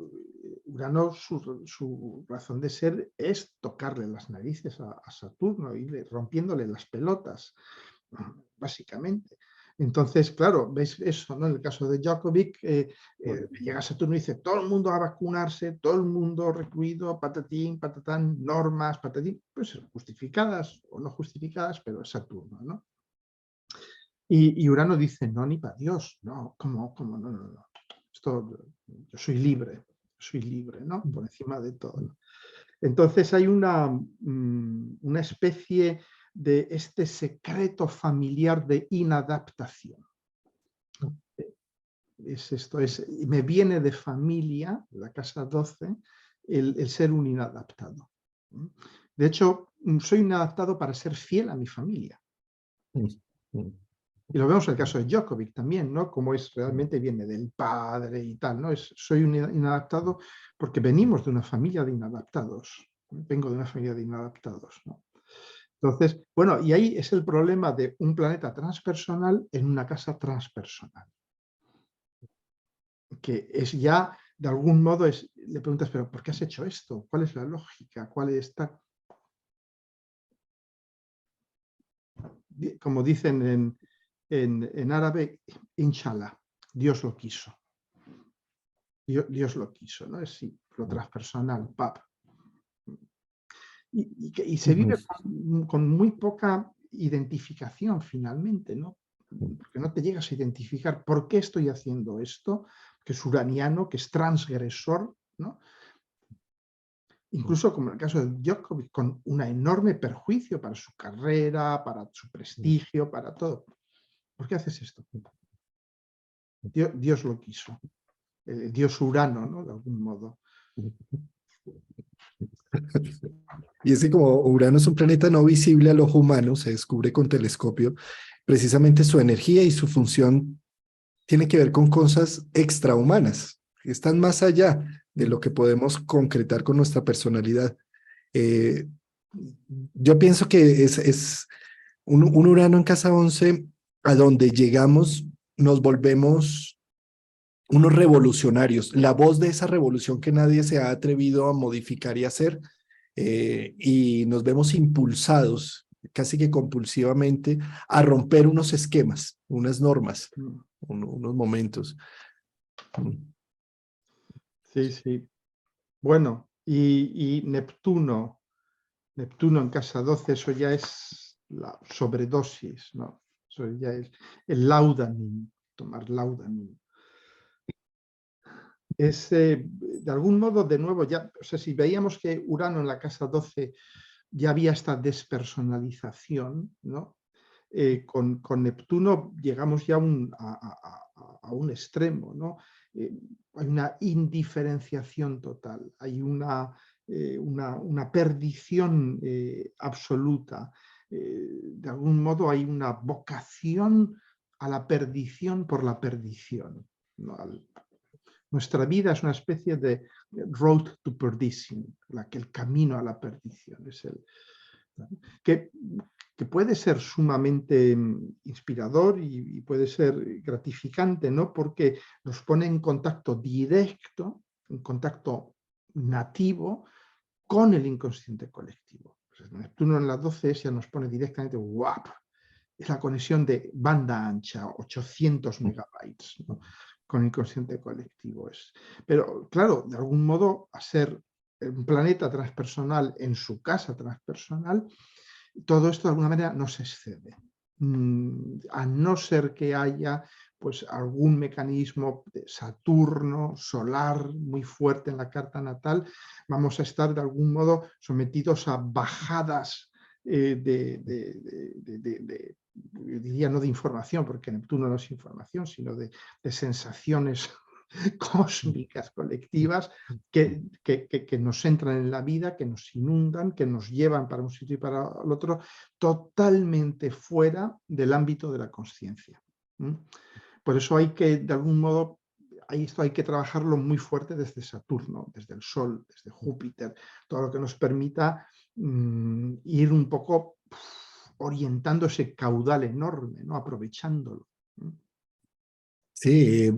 S1: Urano, su razón de ser es tocarle las narices a Saturno, y rompiéndole las pelotas, básicamente. Entonces, claro, veis eso, ¿no? En el caso de Djokovic, llega Saturno y dice, todo el mundo a vacunarse, todo el mundo recluido, patatín, patatán, normas, patatín, pues justificadas o no justificadas, pero es Saturno, ¿no? Y Urano dice, no, ni para Dios, no, ¿cómo, no? Esto, yo soy libre, ¿no? Por encima de todo, ¿no? Entonces hay una especie de este secreto familiar de inadaptación. Es esto, me viene de familia, la casa 12, el ser un inadaptado. De hecho, soy inadaptado para ser fiel a mi familia. Y lo vemos en el caso de Djokovic también, ¿no? Como realmente viene del padre y tal, ¿no? Soy un inadaptado porque venimos de una familia de inadaptados. Vengo de una familia de inadaptados, ¿no? Entonces, bueno, y ahí es el problema de un planeta transpersonal en una casa transpersonal. Que es ya, de algún modo, le preguntas, pero ¿por qué has hecho esto? ¿Cuál es la lógica? ¿Cuál es esta? Como dicen en árabe, inshallah, Dios lo quiso. Dios lo quiso, ¿no? Es lo transpersonal, pap. Y se vive con muy poca identificación finalmente, ¿no? Porque no te llegas a identificar por qué estoy haciendo esto, que es uraniano, que es transgresor, ¿no? Incluso como en el caso de Djokovic, con un enorme perjuicio para su carrera, para su prestigio, para todo. ¿Por qué haces esto? Dios lo quiso. El dios Urano, ¿no? De algún modo.
S2: Y es que como Urano es un planeta no visible al ojo humano, se descubre con telescopio, precisamente su energía y su función tiene que ver con cosas extrahumanas, que están más allá de lo que podemos concretar con nuestra personalidad. Yo pienso que es un Urano en casa 11 a donde llegamos, nos volvemos unos revolucionarios, la voz de esa revolución que nadie se ha atrevido a modificar y hacer, y nos vemos impulsados casi que compulsivamente a romper unos esquemas, unas normas, unos momentos.
S1: Sí, sí. Bueno, y Neptuno en casa 12, eso ya es la sobredosis, ¿no? Eso ya es el laudanum, tomar laudanum. Es, de algún modo, de nuevo, ya, o sea, si veíamos que Urano en la casa 12 ya había esta despersonalización, ¿no? Con Neptuno llegamos ya a un extremo, ¿no? Hay una indiferenciación total, hay una perdición absoluta. de algún modo hay una vocación a la perdición por la perdición, ¿no? Nuestra vida es una especie de road to perdition, el camino a la perdición. Es que, que puede ser sumamente inspirador y puede ser gratificante, ¿no? Porque nos pone en contacto directo, en contacto nativo con el inconsciente colectivo. Pues Neptuno en las 12 ya nos pone directamente, ¡guap! Es la conexión de banda ancha, 800 megabytes, ¿no? Con el inconsciente colectivo. Pero claro, de algún modo, a ser un planeta transpersonal en su casa transpersonal, todo esto de alguna manera no se excede. A no ser que haya pues, algún mecanismo de Saturno, solar, muy fuerte en la carta natal, vamos a estar de algún modo sometidos a bajadas yo diría no de información, porque Neptuno no es información, sino de sensaciones cósmicas, colectivas, que nos entran en la vida, que nos inundan, que nos llevan para un sitio y para el otro, totalmente fuera del ámbito de la consciencia. Por eso hay que, de algún modo, esto hay que trabajarlo muy fuerte desde Saturno, desde el Sol, desde Júpiter, todo lo que nos permita ir un poco orientando ese caudal enorme, ¿no? Aprovechándolo.
S2: Sí,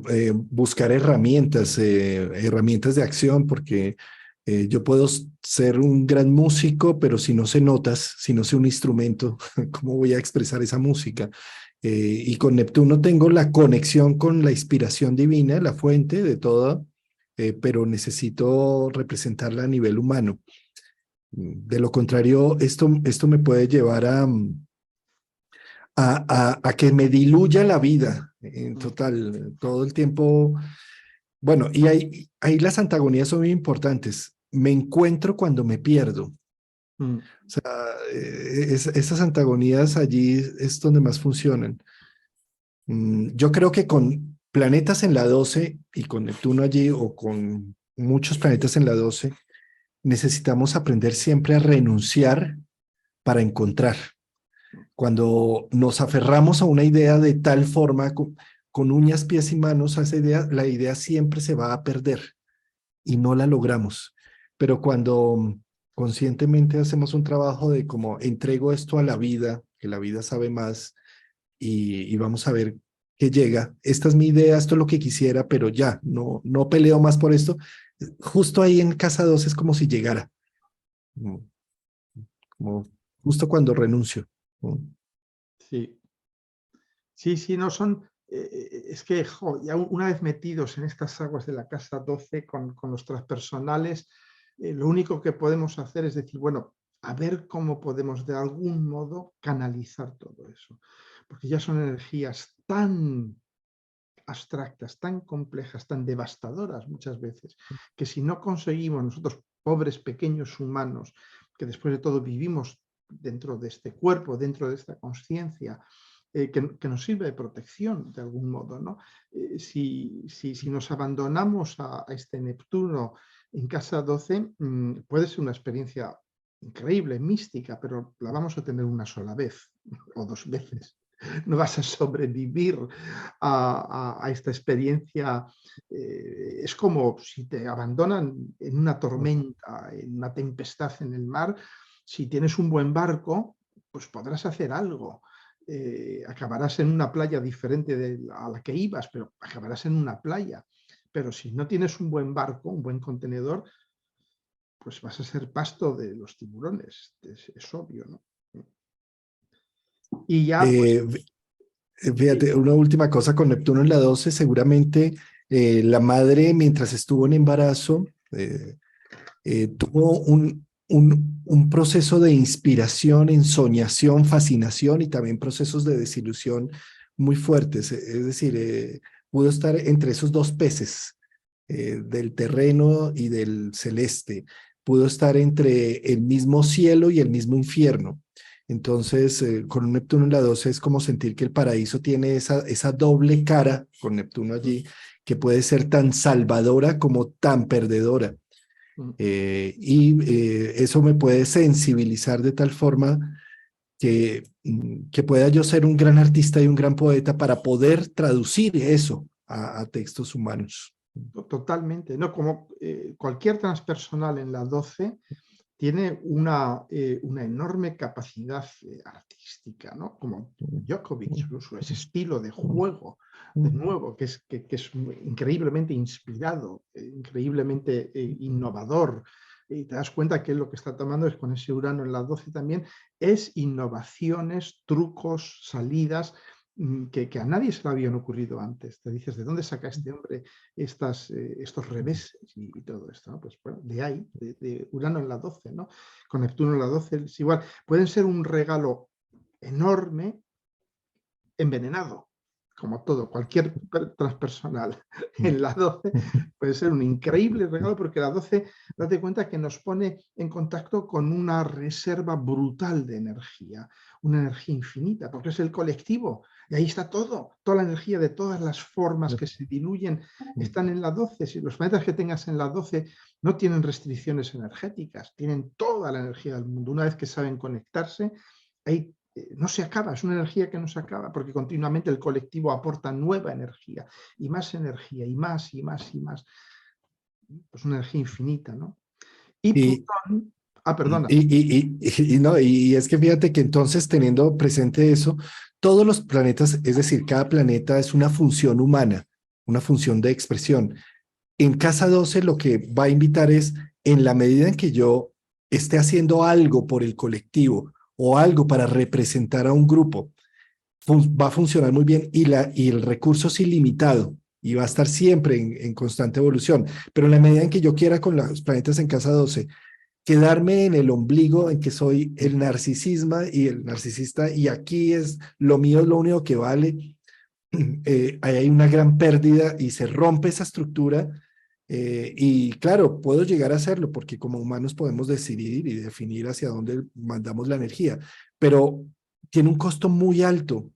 S2: buscar herramientas, herramientas de acción, porque yo puedo ser un gran músico, pero si no sé notas, si no sé un instrumento, ¿cómo voy a expresar esa música? Y con Neptuno tengo la conexión con la inspiración divina, la fuente de todo, pero necesito representarla a nivel humano. De lo contrario, esto me puede llevar a que me diluya la vida en total, todo el tiempo. Bueno, y ahí las antagonías son muy importantes. Me encuentro cuando me pierdo.
S1: Mm.
S2: O sea, esas antagonías allí es donde más funcionan. Yo creo que con planetas en la 12 y con Neptuno allí o con muchos planetas en la 12, necesitamos aprender siempre a renunciar para encontrar. Cuando nos aferramos a una idea de tal forma, con uñas, pies y manos a esa idea, la idea siempre se va a perder y no la logramos. Pero cuando conscientemente hacemos un trabajo de como entrego esto a la vida, que la vida sabe más y vamos a ver qué llega. Esta es mi idea, esto es lo que quisiera, pero ya, no peleo más por esto. Justo ahí en casa 2 es como si llegara, como, como justo cuando renuncio.
S1: Sí. Sí, no son. Es que ya una vez metidos en estas aguas de la casa 12 con los transpersonales, lo único que podemos hacer es decir, bueno, a ver cómo podemos de algún modo canalizar todo eso. Porque ya son energías tan abstractas, tan complejas, tan devastadoras muchas veces, que si no conseguimos nosotros, pobres pequeños humanos, que después de todo vivimos dentro de este cuerpo, dentro de esta conciencia, que nos sirve de protección de algún modo, ¿no? Si nos abandonamos a este Neptuno en casa 12, puede ser una experiencia increíble, mística, pero la vamos a tener una sola vez o dos veces. No vas a sobrevivir a esta experiencia. Es como si te abandonan en una tormenta, en una tempestad en el mar. Si tienes un buen barco, pues podrás hacer algo. Acabarás en una playa diferente a la que ibas, pero acabarás en una playa. Pero si no tienes un buen barco, un buen contenedor, pues vas a ser pasto de los tiburones. Es obvio, ¿no? Y ya, pues,
S2: Eh, Fíjate, una última cosa con Neptuno en la 12, seguramente la madre mientras estuvo en embarazo tuvo un proceso de inspiración, ensoñación, fascinación y también procesos de desilusión muy fuertes. Es decir, pudo estar entre esos dos peces, del terreno y del celeste. Pudo estar entre el mismo cielo y el mismo infierno. Entonces, con un Neptuno en la 12 es como sentir que el paraíso tiene esa doble cara con Neptuno allí, que puede ser tan salvadora como tan perdedora. Eso me puede sensibilizar de tal forma que pueda yo ser un gran artista y un gran poeta para poder traducir eso a textos humanos.
S1: Totalmente, ¿no? Como cualquier transpersonal en la 12 tiene una enorme capacidad artística, ¿no? Como Djokovic, ese estilo de juego, de nuevo, que es increíblemente inspirado, increíblemente innovador. Y te das cuenta que lo que está tomando es con ese Urano en la 12 también, es innovaciones, trucos, salidas que a nadie se le habían ocurrido antes. Te dices, ¿de dónde saca este hombre estos reveses y todo esto? ¿No? Pues bueno, de ahí, de Urano en la 12, ¿no? Con Neptuno en la 12 es igual. Pueden ser un regalo enorme, envenenado, como todo, cualquier transpersonal en la 12 puede ser un increíble regalo porque la 12, date cuenta que nos pone en contacto con una reserva brutal de energía, una energía infinita, porque es el colectivo, y ahí está todo, toda la energía de todas las formas que se diluyen están en la 12. Si los planetas que tengas en la 12 no tienen restricciones energéticas, tienen toda la energía del mundo. Una vez que saben conectarse, ahí no se acaba, es una energía que no se acaba, porque continuamente el colectivo aporta nueva energía, y más, y más, y más. Pues una energía infinita, ¿no? Y
S2: Y,
S1: Plutón, perdona.
S2: no, y es que fíjate que entonces teniendo presente eso, todos los planetas, es decir, cada planeta es una función humana, una función de expresión. En casa 12 lo que va a invitar es, en la medida en que yo esté haciendo algo por el colectivo o algo para representar a un grupo, va a funcionar muy bien y el recurso es ilimitado y va a estar siempre en constante evolución. Pero en la medida en que yo quiera con los planetas en casa 12 quedarme en el ombligo en que soy el narcisismo y el narcisista y aquí es lo mío, es lo único que vale, ahí hay una gran pérdida y se rompe esa estructura. Y claro, puedo llegar a hacerlo porque como humanos podemos decidir y definir hacia dónde mandamos la energía, pero tiene un costo muy alto.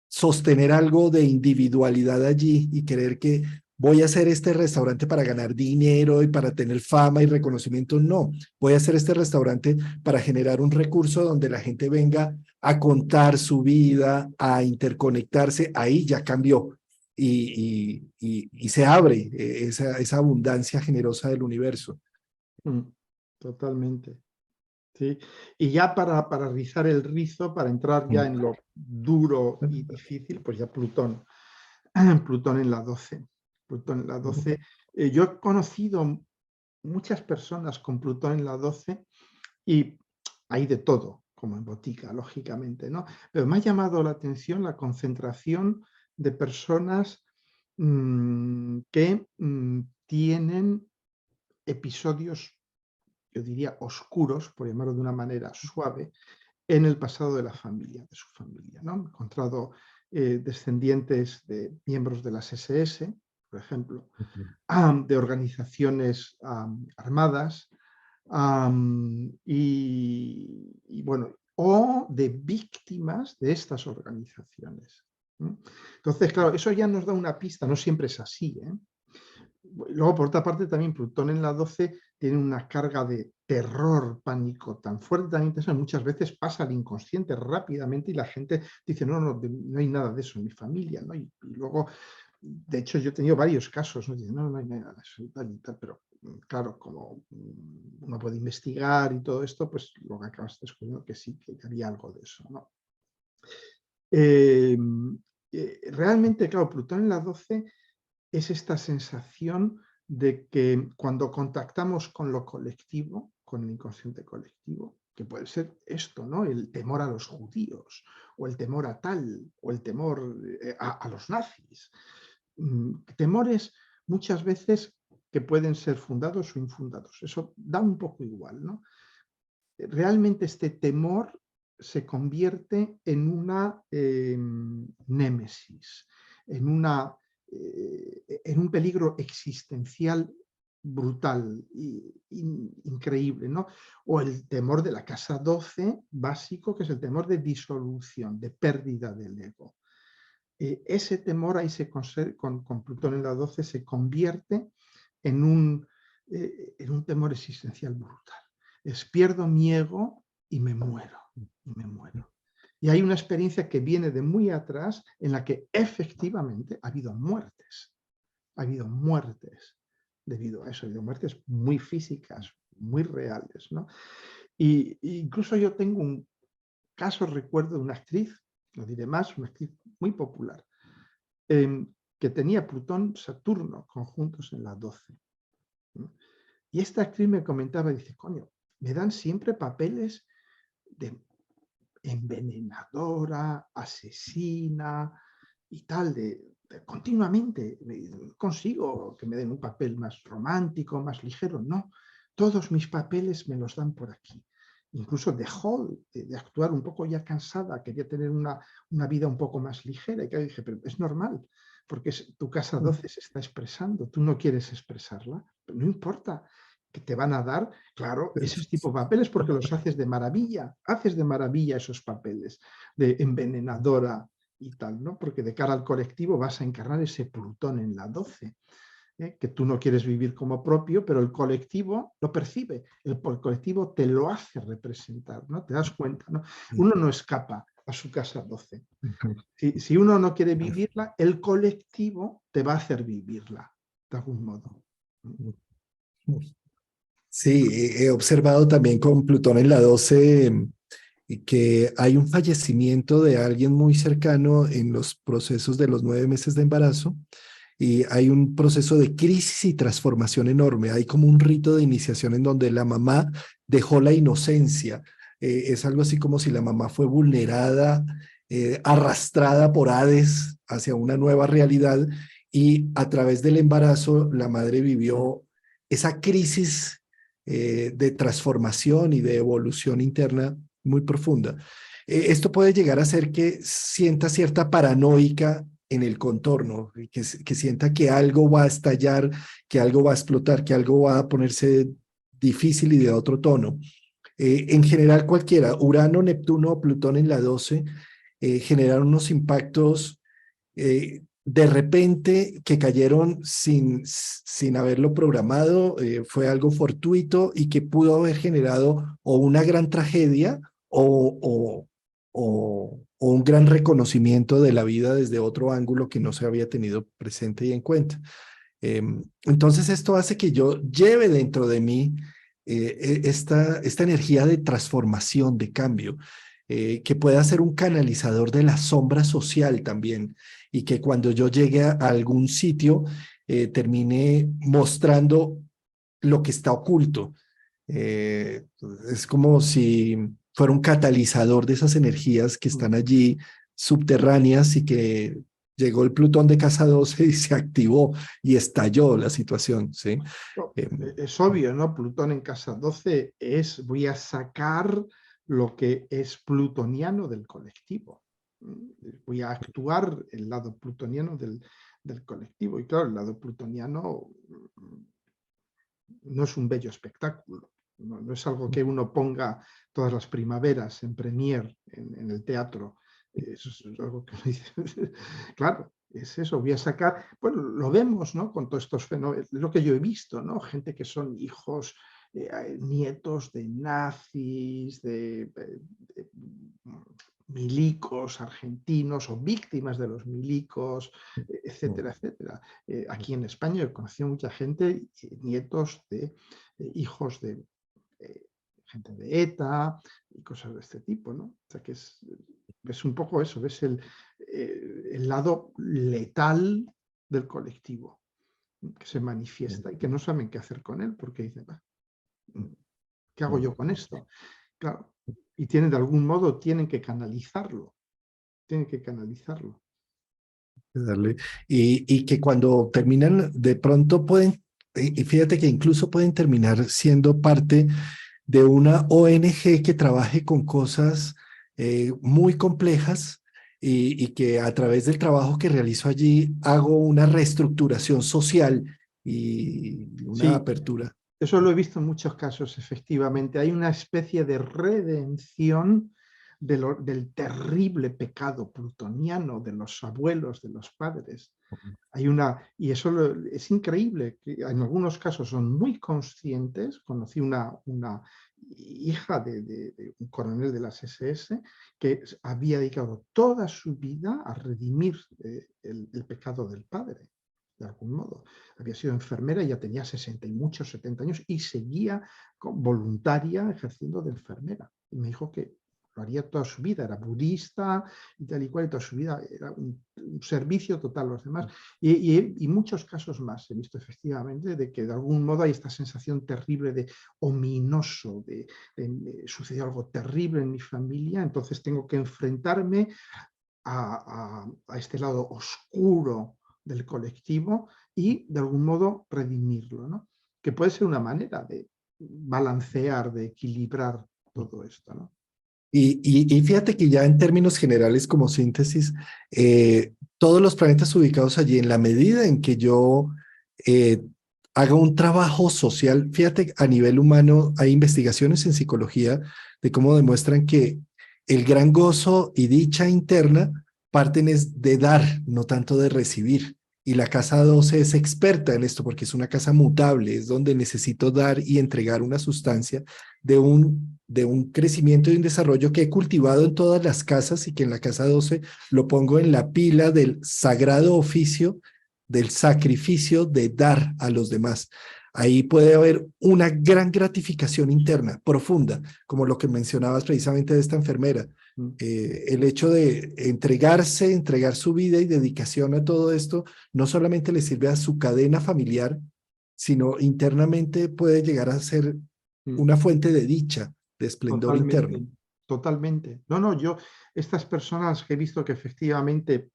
S2: Sostener algo de individualidad allí y creer que voy a hacer este restaurante para ganar dinero y para tener fama y reconocimiento. No, voy a hacer este restaurante para generar un recurso donde la gente venga a contar su vida, a interconectarse. Ahí ya cambió y se abre esa abundancia generosa del universo.
S1: Totalmente. ¿Sí? Y ya para rizar el rizo, para entrar ya en lo duro y difícil, pues ya Plutón. Plutón en la 12. Plutón en la 12. Yo he conocido muchas personas con Plutón en la 12 y hay de todo, como en botica, lógicamente, ¿no? Pero me ha llamado la atención la concentración de personas que tienen episodios, yo diría, oscuros, por llamarlo de una manera suave, en el pasado de la familia, de su familia, ¿no? He encontrado descendientes de miembros de las SS, por ejemplo, de organizaciones armadas, bueno, o de víctimas de estas organizaciones. Entonces, claro, eso ya nos da una pista, no siempre es así, ¿eh? Luego, por otra parte, también Plutón en la 12 tiene una carga de terror, pánico tan fuerte, tan intensa, muchas veces pasa al inconsciente rápidamente y la gente dice, no, no, no hay nada de eso en mi familia, ¿no? Y luego, de hecho, yo he tenido varios casos, ¿no? Dicen, no, no hay nada de eso y tal, pero claro, como uno puede investigar y todo esto, pues lo que acabas descubriendo que sí, que había algo de eso, ¿no? Realmente, claro, Plutón en la 12 es esta sensación de que cuando contactamos con lo colectivo, con el inconsciente colectivo, que puede ser esto, ¿no? El temor a los judíos, o el temor a tal, o el temor a los nazis. Temores muchas veces que pueden ser fundados o infundados. Eso da un poco igual, ¿no? Realmente este temor se convierte en una némesis, en un peligro existencial brutal, increíble, ¿no? O el temor de la casa 12, básico, que es el temor de disolución, de pérdida del ego. Ese temor ahí con Plutón en la 12 se convierte en un temor existencial brutal. Pierdo mi ego y me muero. y me muero. Y hay una experiencia que viene de muy atrás en la que efectivamente ha habido muertes. Ha habido muertes debido a eso. Ha habido muertes muy físicas, muy reales, ¿no? Y incluso yo tengo un caso, recuerdo de una actriz, no diré más, una actriz muy popular, que tenía Plutón-Saturno conjuntos en la 12. ¿No? Y esta actriz me comentaba, dice, coño, me dan siempre papeles de envenenadora, asesina y tal, continuamente. Consigo que me den un papel más romántico, más ligero, no. Todos mis papeles me los dan por aquí. Incluso dejó de actuar un poco ya cansada, quería tener una vida un poco más ligera. Y claro, dije, pero es normal, porque tu casa 12 se está expresando, tú no quieres expresarla, pero no importa, que te van a dar, claro, esos tipos de papeles porque los haces de maravilla esos papeles de envenenadora y tal, ¿no? Porque de cara al colectivo vas a encarnar ese Plutón en la 12, que tú no quieres vivir como propio, pero el colectivo lo percibe, el colectivo te lo hace representar, ¿no? Te das cuenta, ¿no? Uno no escapa a su casa 12. Si uno no quiere vivirla, el colectivo te va a hacer vivirla, de algún modo.
S2: Sí, he observado también con Plutón en la 12 que hay un fallecimiento de alguien muy cercano en los procesos de los 9 meses de embarazo y hay un proceso de crisis y transformación enorme. Hay como un rito de iniciación en donde la mamá dejó la inocencia. Es algo así como si la mamá fue vulnerada, arrastrada por Hades hacia una nueva realidad y a través del embarazo la madre vivió esa crisis de transformación y de evolución interna muy profunda. Esto puede llegar a hacer que sienta cierta paranoica en el contorno, que sienta que algo va a estallar, que algo va a explotar, que algo va a ponerse difícil y de otro tono. En general cualquiera, Urano, Neptuno o Plutón en la 12 generaron unos impactos de repente que cayeron sin haberlo programado, fue algo fortuito y que pudo haber generado o una gran tragedia o un gran reconocimiento de la vida desde otro ángulo que no se había tenido presente y en cuenta. Entonces esto hace que yo lleve dentro de mí esta energía de transformación, de cambio, que pueda ser un canalizador de la sombra social también y que cuando yo llegue a algún sitio termine mostrando lo que está oculto. Es como si fuera un catalizador de esas energías que están allí subterráneas y que llegó el Plutón de casa 12 y se activó y estalló la situación, ¿sí?
S1: Es obvio, ¿no? Plutón en casa 12 es, voy a sacar lo que es plutoniano del colectivo. Voy a actuar el lado plutoniano del colectivo. Y claro, el lado plutoniano no es un bello espectáculo. No es algo que uno ponga todas las primaveras en premier, en el teatro. Eso es algo que uno dice, claro, es eso, voy a sacar, bueno, lo vemos, ¿no? Con todos estos fenómenos, lo que yo he visto, ¿no? Gente que son hijos, nietos de nazis, de milicos argentinos o víctimas de los milicos, etcétera, etcétera. Aquí en España he conocido mucha gente, nietos de hijos de gente de ETA y cosas de este tipo, ¿no? O sea que es un poco eso, ves el lado letal del colectivo que se manifiesta y que no saben qué hacer con él porque dicen, ¿qué hago yo con esto? Claro, y tienen de algún modo, tienen que canalizarlo. Tienen que canalizarlo.
S2: Y que cuando terminan, de pronto pueden, y fíjate que incluso pueden terminar siendo parte de una ONG que trabaje con cosas muy complejas y que a través del trabajo que realizo allí hago una reestructuración social y una
S1: Sí,
S2: apertura.
S1: eso lo he visto en muchos casos, efectivamente. Hay una especie de redención del terrible pecado plutoniano de los abuelos, de los padres. Y eso es increíble, que en algunos casos son muy conscientes. Conocí una hija de un coronel de las SS que había dedicado toda su vida a redimir el pecado del padre, de algún modo. Había sido enfermera, ya tenía 60 y muchos, 70 años, y seguía voluntaria ejerciendo de enfermera. Y me dijo que lo haría toda su vida, era budista y tal y cual, y toda su vida era un servicio total a los demás. Y muchos casos más he visto efectivamente de que de algún modo hay esta sensación terrible de ominoso, sucedió algo terrible en mi familia, entonces tengo que enfrentarme a este lado oscuro del colectivo y de algún modo redimirlo, ¿no? Que puede ser una manera de balancear, de equilibrar todo esto, ¿no?
S2: Y fíjate que ya en términos generales, como síntesis, todos los planetas ubicados allí, en la medida en que yo eh, haga un trabajo social, fíjate, a nivel humano hay investigaciones en psicología de cómo demuestran que el gran gozo y dicha interna parten es de dar, no tanto de recibir. Y la casa 12 es experta en esto porque es una casa mutable, es donde necesito dar y entregar una sustancia de un crecimiento y un desarrollo que he cultivado en todas las casas y que en la casa 12 lo pongo en la pila del sagrado oficio, del sacrificio de dar a los demás. Ahí puede haber una gran gratificación interna, profunda, como lo que mencionabas precisamente de esta enfermera. El hecho de entregarse, entregar su vida y dedicación a todo esto, no solamente le sirve a su cadena familiar, sino internamente puede llegar a ser una fuente de dicha, de esplendor interno.
S1: Totalmente, totalmente. No, no, estas personas que he visto que efectivamente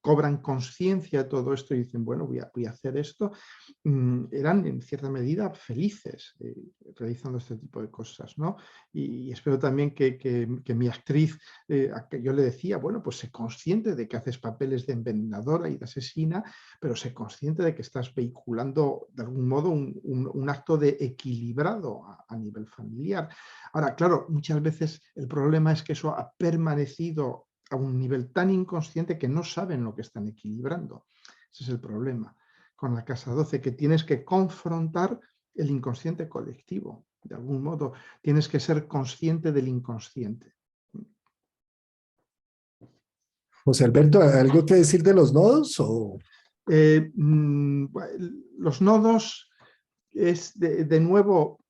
S1: cobran conciencia de todo esto y dicen, bueno, voy a hacer esto, eran en cierta medida felices realizando este tipo de cosas, ¿no? Y espero también que mi actriz, a que yo le decía, bueno, pues sé consciente de que haces papeles de envenenadora y de asesina, pero sé consciente de que estás vehiculando de algún modo un acto de equilibrado a nivel familiar. Ahora, claro, muchas veces el problema es que eso ha permanecido a un nivel tan inconsciente que no saben lo que están equilibrando. Ese es el problema con la casa 12, que tienes que confrontar el inconsciente colectivo. De algún modo, tienes que ser consciente del inconsciente.
S2: José Alberto, ¿algo que decir de los nodos?
S1: Los nodos es de nuevo,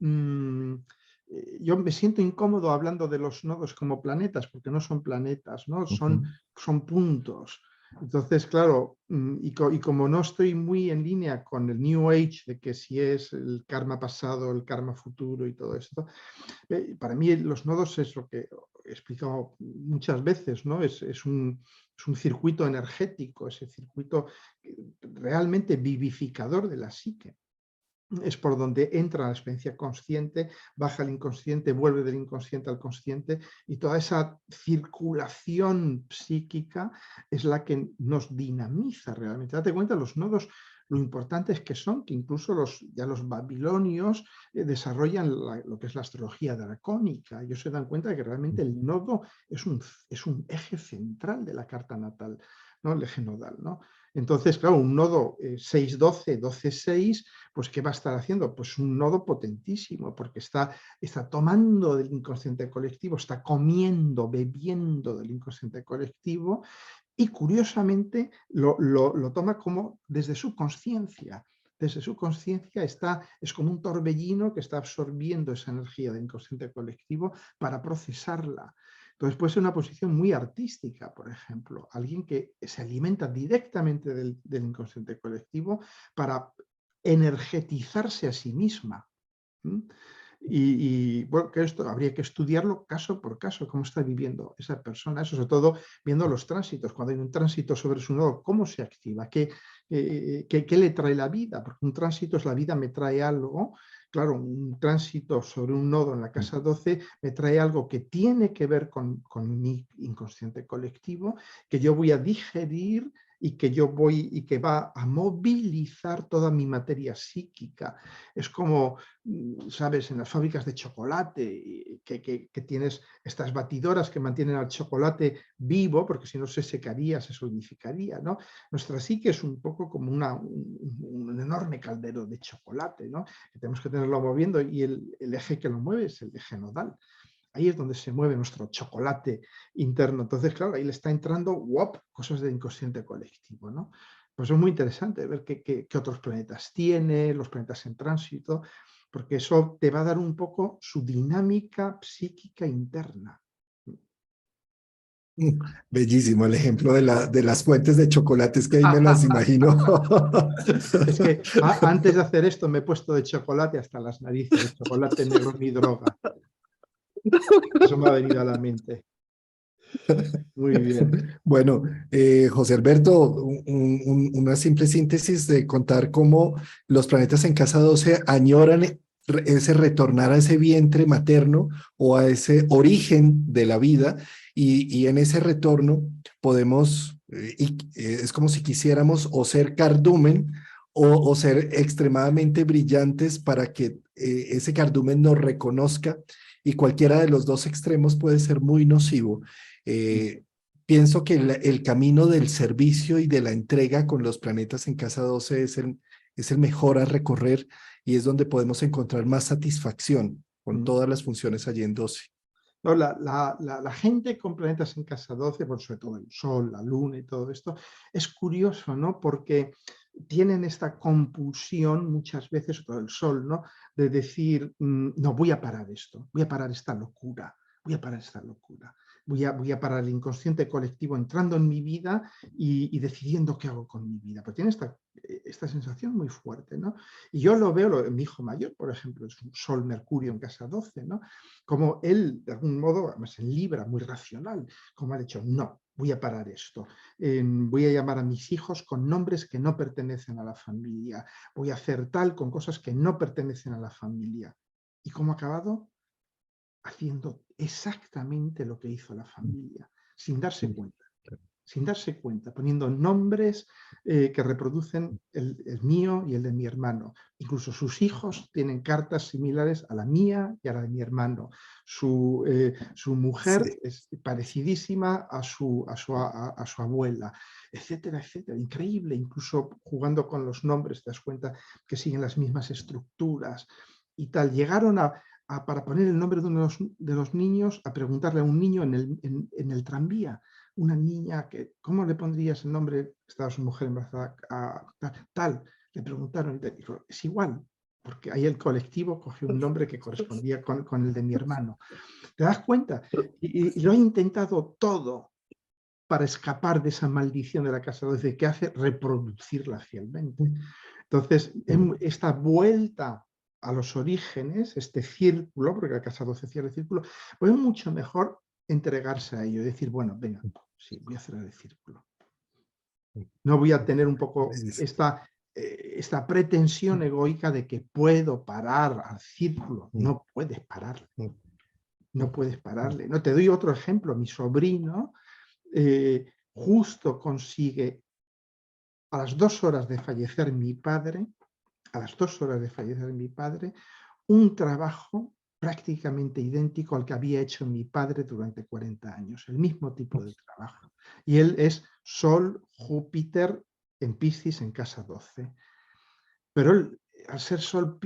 S1: yo me siento incómodo hablando de los nodos como planetas, porque no son planetas, ¿no? Son puntos. Entonces, claro, y como no estoy muy en línea con el New Age, de que si es el karma pasado, el karma futuro y todo esto, para mí los nodos es lo que he explicado muchas veces, ¿no? Es un circuito energético, ese circuito realmente vivificador de la psique. Es por donde entra la experiencia consciente, baja al inconsciente, vuelve del inconsciente al consciente, y toda esa circulación psíquica es la que nos dinamiza realmente. Date cuenta, los nodos, lo importantes que son, que incluso ya los babilonios desarrollan lo que es la astrología dracónica. Ellos se dan cuenta de que realmente el nodo es un eje central de la carta natal, ¿no? El eje nodal, ¿no? Entonces, claro, un nodo 6-12, 12-6, pues ¿qué va a estar haciendo? Pues un nodo potentísimo, porque está tomando del inconsciente colectivo, está comiendo, bebiendo del inconsciente colectivo y curiosamente lo toma como desde su conciencia. Desde su conciencia es como un torbellino que está absorbiendo esa energía del inconsciente colectivo para procesarla. Entonces puede ser una posición muy artística, por ejemplo, alguien que se alimenta directamente del inconsciente colectivo para energetizarse a sí misma. Bueno, que esto habría que estudiarlo caso por caso, cómo está viviendo esa persona, eso sobre todo viendo los tránsitos, cuando hay un tránsito sobre su nodo, cómo se activa, qué le trae la vida, porque un tránsito es la vida me trae algo, claro, un tránsito sobre un nodo en la casa 12 me trae algo que tiene que ver con mi inconsciente colectivo, que yo voy a digerir y que va a movilizar toda mi materia psíquica. Es como, sabes, en las fábricas de chocolate, que tienes estas batidoras que mantienen al chocolate vivo, porque si no se secaría, se solidificaría, ¿no? Nuestra psique es un poco como un enorme caldero de chocolate, ¿no? Que tenemos que tenerlo moviendo y el eje que lo mueve es el eje nodal. Ahí es donde se mueve nuestro chocolate interno. Entonces, claro, ahí le está entrando cosas del inconsciente colectivo, ¿no? Pues es muy interesante ver qué otros planetas tiene, los planetas en tránsito, porque eso te va a dar un poco su dinámica psíquica interna.
S2: Bellísimo el ejemplo de las fuentes de chocolates, que ahí me las imagino.
S1: Es que antes de hacer esto me he puesto de chocolate hasta las narices, de chocolate negro ni droga. Eso me ha venido a la mente. Muy bien.
S2: Bueno, José Alberto, una simple síntesis de contar cómo los planetas en casa 12 añoran ese retornar a ese vientre materno o a ese origen de la vida, y en ese retorno podemos, es como si quisiéramos o ser cardumen o ser extremadamente brillantes para que ese cardumen nos reconozca, y cualquiera de los dos extremos puede ser muy nocivo. Pienso que el camino del servicio y de la entrega con los planetas en casa 12 es el mejor a recorrer, y es donde podemos encontrar más satisfacción con todas las funciones allí en 12.
S1: No, la gente con planetas en casa 12, por sobre todo el Sol, la Luna y todo esto, es curioso, ¿no? Porque tienen esta compulsión muchas veces, sobre todo el Sol, ¿no? De decir, no, voy a parar esto, voy a parar esta locura, voy a parar esta locura. Voy a parar el inconsciente colectivo entrando en mi vida y decidiendo qué hago con mi vida. Pero tiene esta sensación muy fuerte, ¿no? Y yo lo veo, mi hijo mayor, por ejemplo, es un Sol Mercurio en casa 12, ¿no? Como él, de algún modo, además en Libra, muy racional, como ha dicho, no, voy a parar esto. Voy a llamar a mis hijos con nombres que no pertenecen a la familia. Voy a hacer tal con cosas que no pertenecen a la familia. ¿Y cómo ha acabado? Haciendo exactamente lo que hizo la familia, sin darse cuenta, poniendo nombres que reproducen el mío y el de mi hermano. Incluso sus hijos tienen cartas similares a la mía y a la de mi hermano. Su mujer es parecidísima a su abuela, etcétera, etcétera. Increíble, incluso jugando con los nombres te das cuenta que siguen las mismas estructuras y tal. Llegaron para poner el nombre de uno de los niños, a preguntarle a un niño en el tranvía, una niña que, ¿cómo le pondrías el nombre? Estaba su mujer embarazada, tal. Le preguntaron y dijo, es igual, porque ahí el colectivo cogió un nombre que correspondía con el de mi hermano. ¿Te das cuenta? Y lo ha intentado todo para escapar de esa maldición de la casa 12 que hace reproducirla fielmente. Entonces, esta vuelta a los orígenes, este círculo, porque la casa 12 cierra el círculo, pues es mucho mejor entregarse a ello, decir, bueno, venga, sí, voy a cerrar el círculo. No voy a tener un poco esta pretensión egoica de que puedo parar al círculo. No puedes pararle. No puedes pararle. No, te doy otro ejemplo. Mi sobrino justo consigue, a las 2 horas de fallecer mi padre, un trabajo prácticamente idéntico al que había hecho mi padre durante 40 años, el mismo tipo de trabajo. Y él es Sol, Júpiter en Piscis en casa 12. Pero él, al ser Sol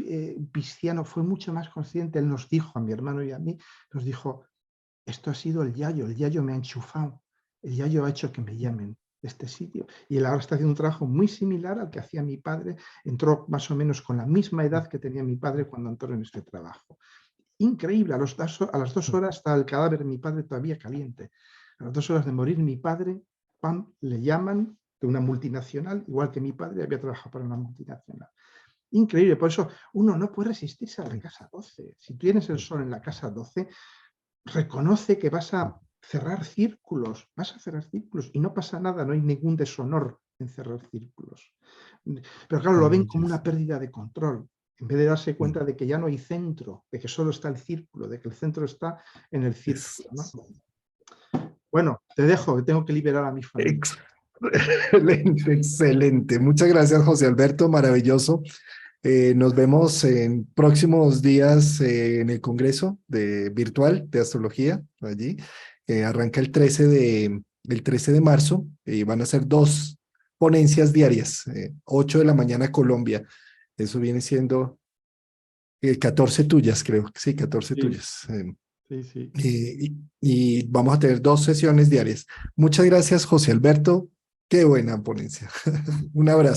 S1: pisciano, fue mucho más consciente. Él nos dijo, a mi hermano y a mí, nos dijo, esto ha sido el yayo me ha enchufado, el yayo ha hecho que me llamen de este sitio. Y él ahora está haciendo un trabajo muy similar al que hacía mi padre, entró más o menos con la misma edad que tenía mi padre cuando entró en este trabajo. Increíble, a las 2 horas está el cadáver de mi padre todavía caliente. A las 2 horas de morir mi padre, pam, le llaman de una multinacional, igual que mi padre había trabajado para una multinacional. Increíble, por eso uno no puede resistirse a la casa 12. Si tienes el sol en la casa 12, reconoce que vas a cerrar círculos y no pasa nada, no hay ningún deshonor en cerrar círculos. Pero claro, lo ven como una pérdida de control, en vez de darse cuenta de que ya no hay centro, de que solo está el círculo, de que el centro está en el círculo, ¿no? Bueno, te dejo, que tengo que liberar a mi familia.
S2: Excelente, excelente. Muchas gracias, José Alberto, maravilloso. Nos vemos en próximos días en el Congreso virtual de Astrología, allí. Arranca el 13 de marzo y van a ser 2 ponencias diarias, 8 de la mañana Colombia. Eso viene siendo 14 tuyas, creo. Sí, 14
S1: Sí,
S2: tuyas.
S1: sí, sí.
S2: Y vamos a tener 2 sesiones diarias. Muchas gracias, José Alberto. Qué buena ponencia. Un abrazo.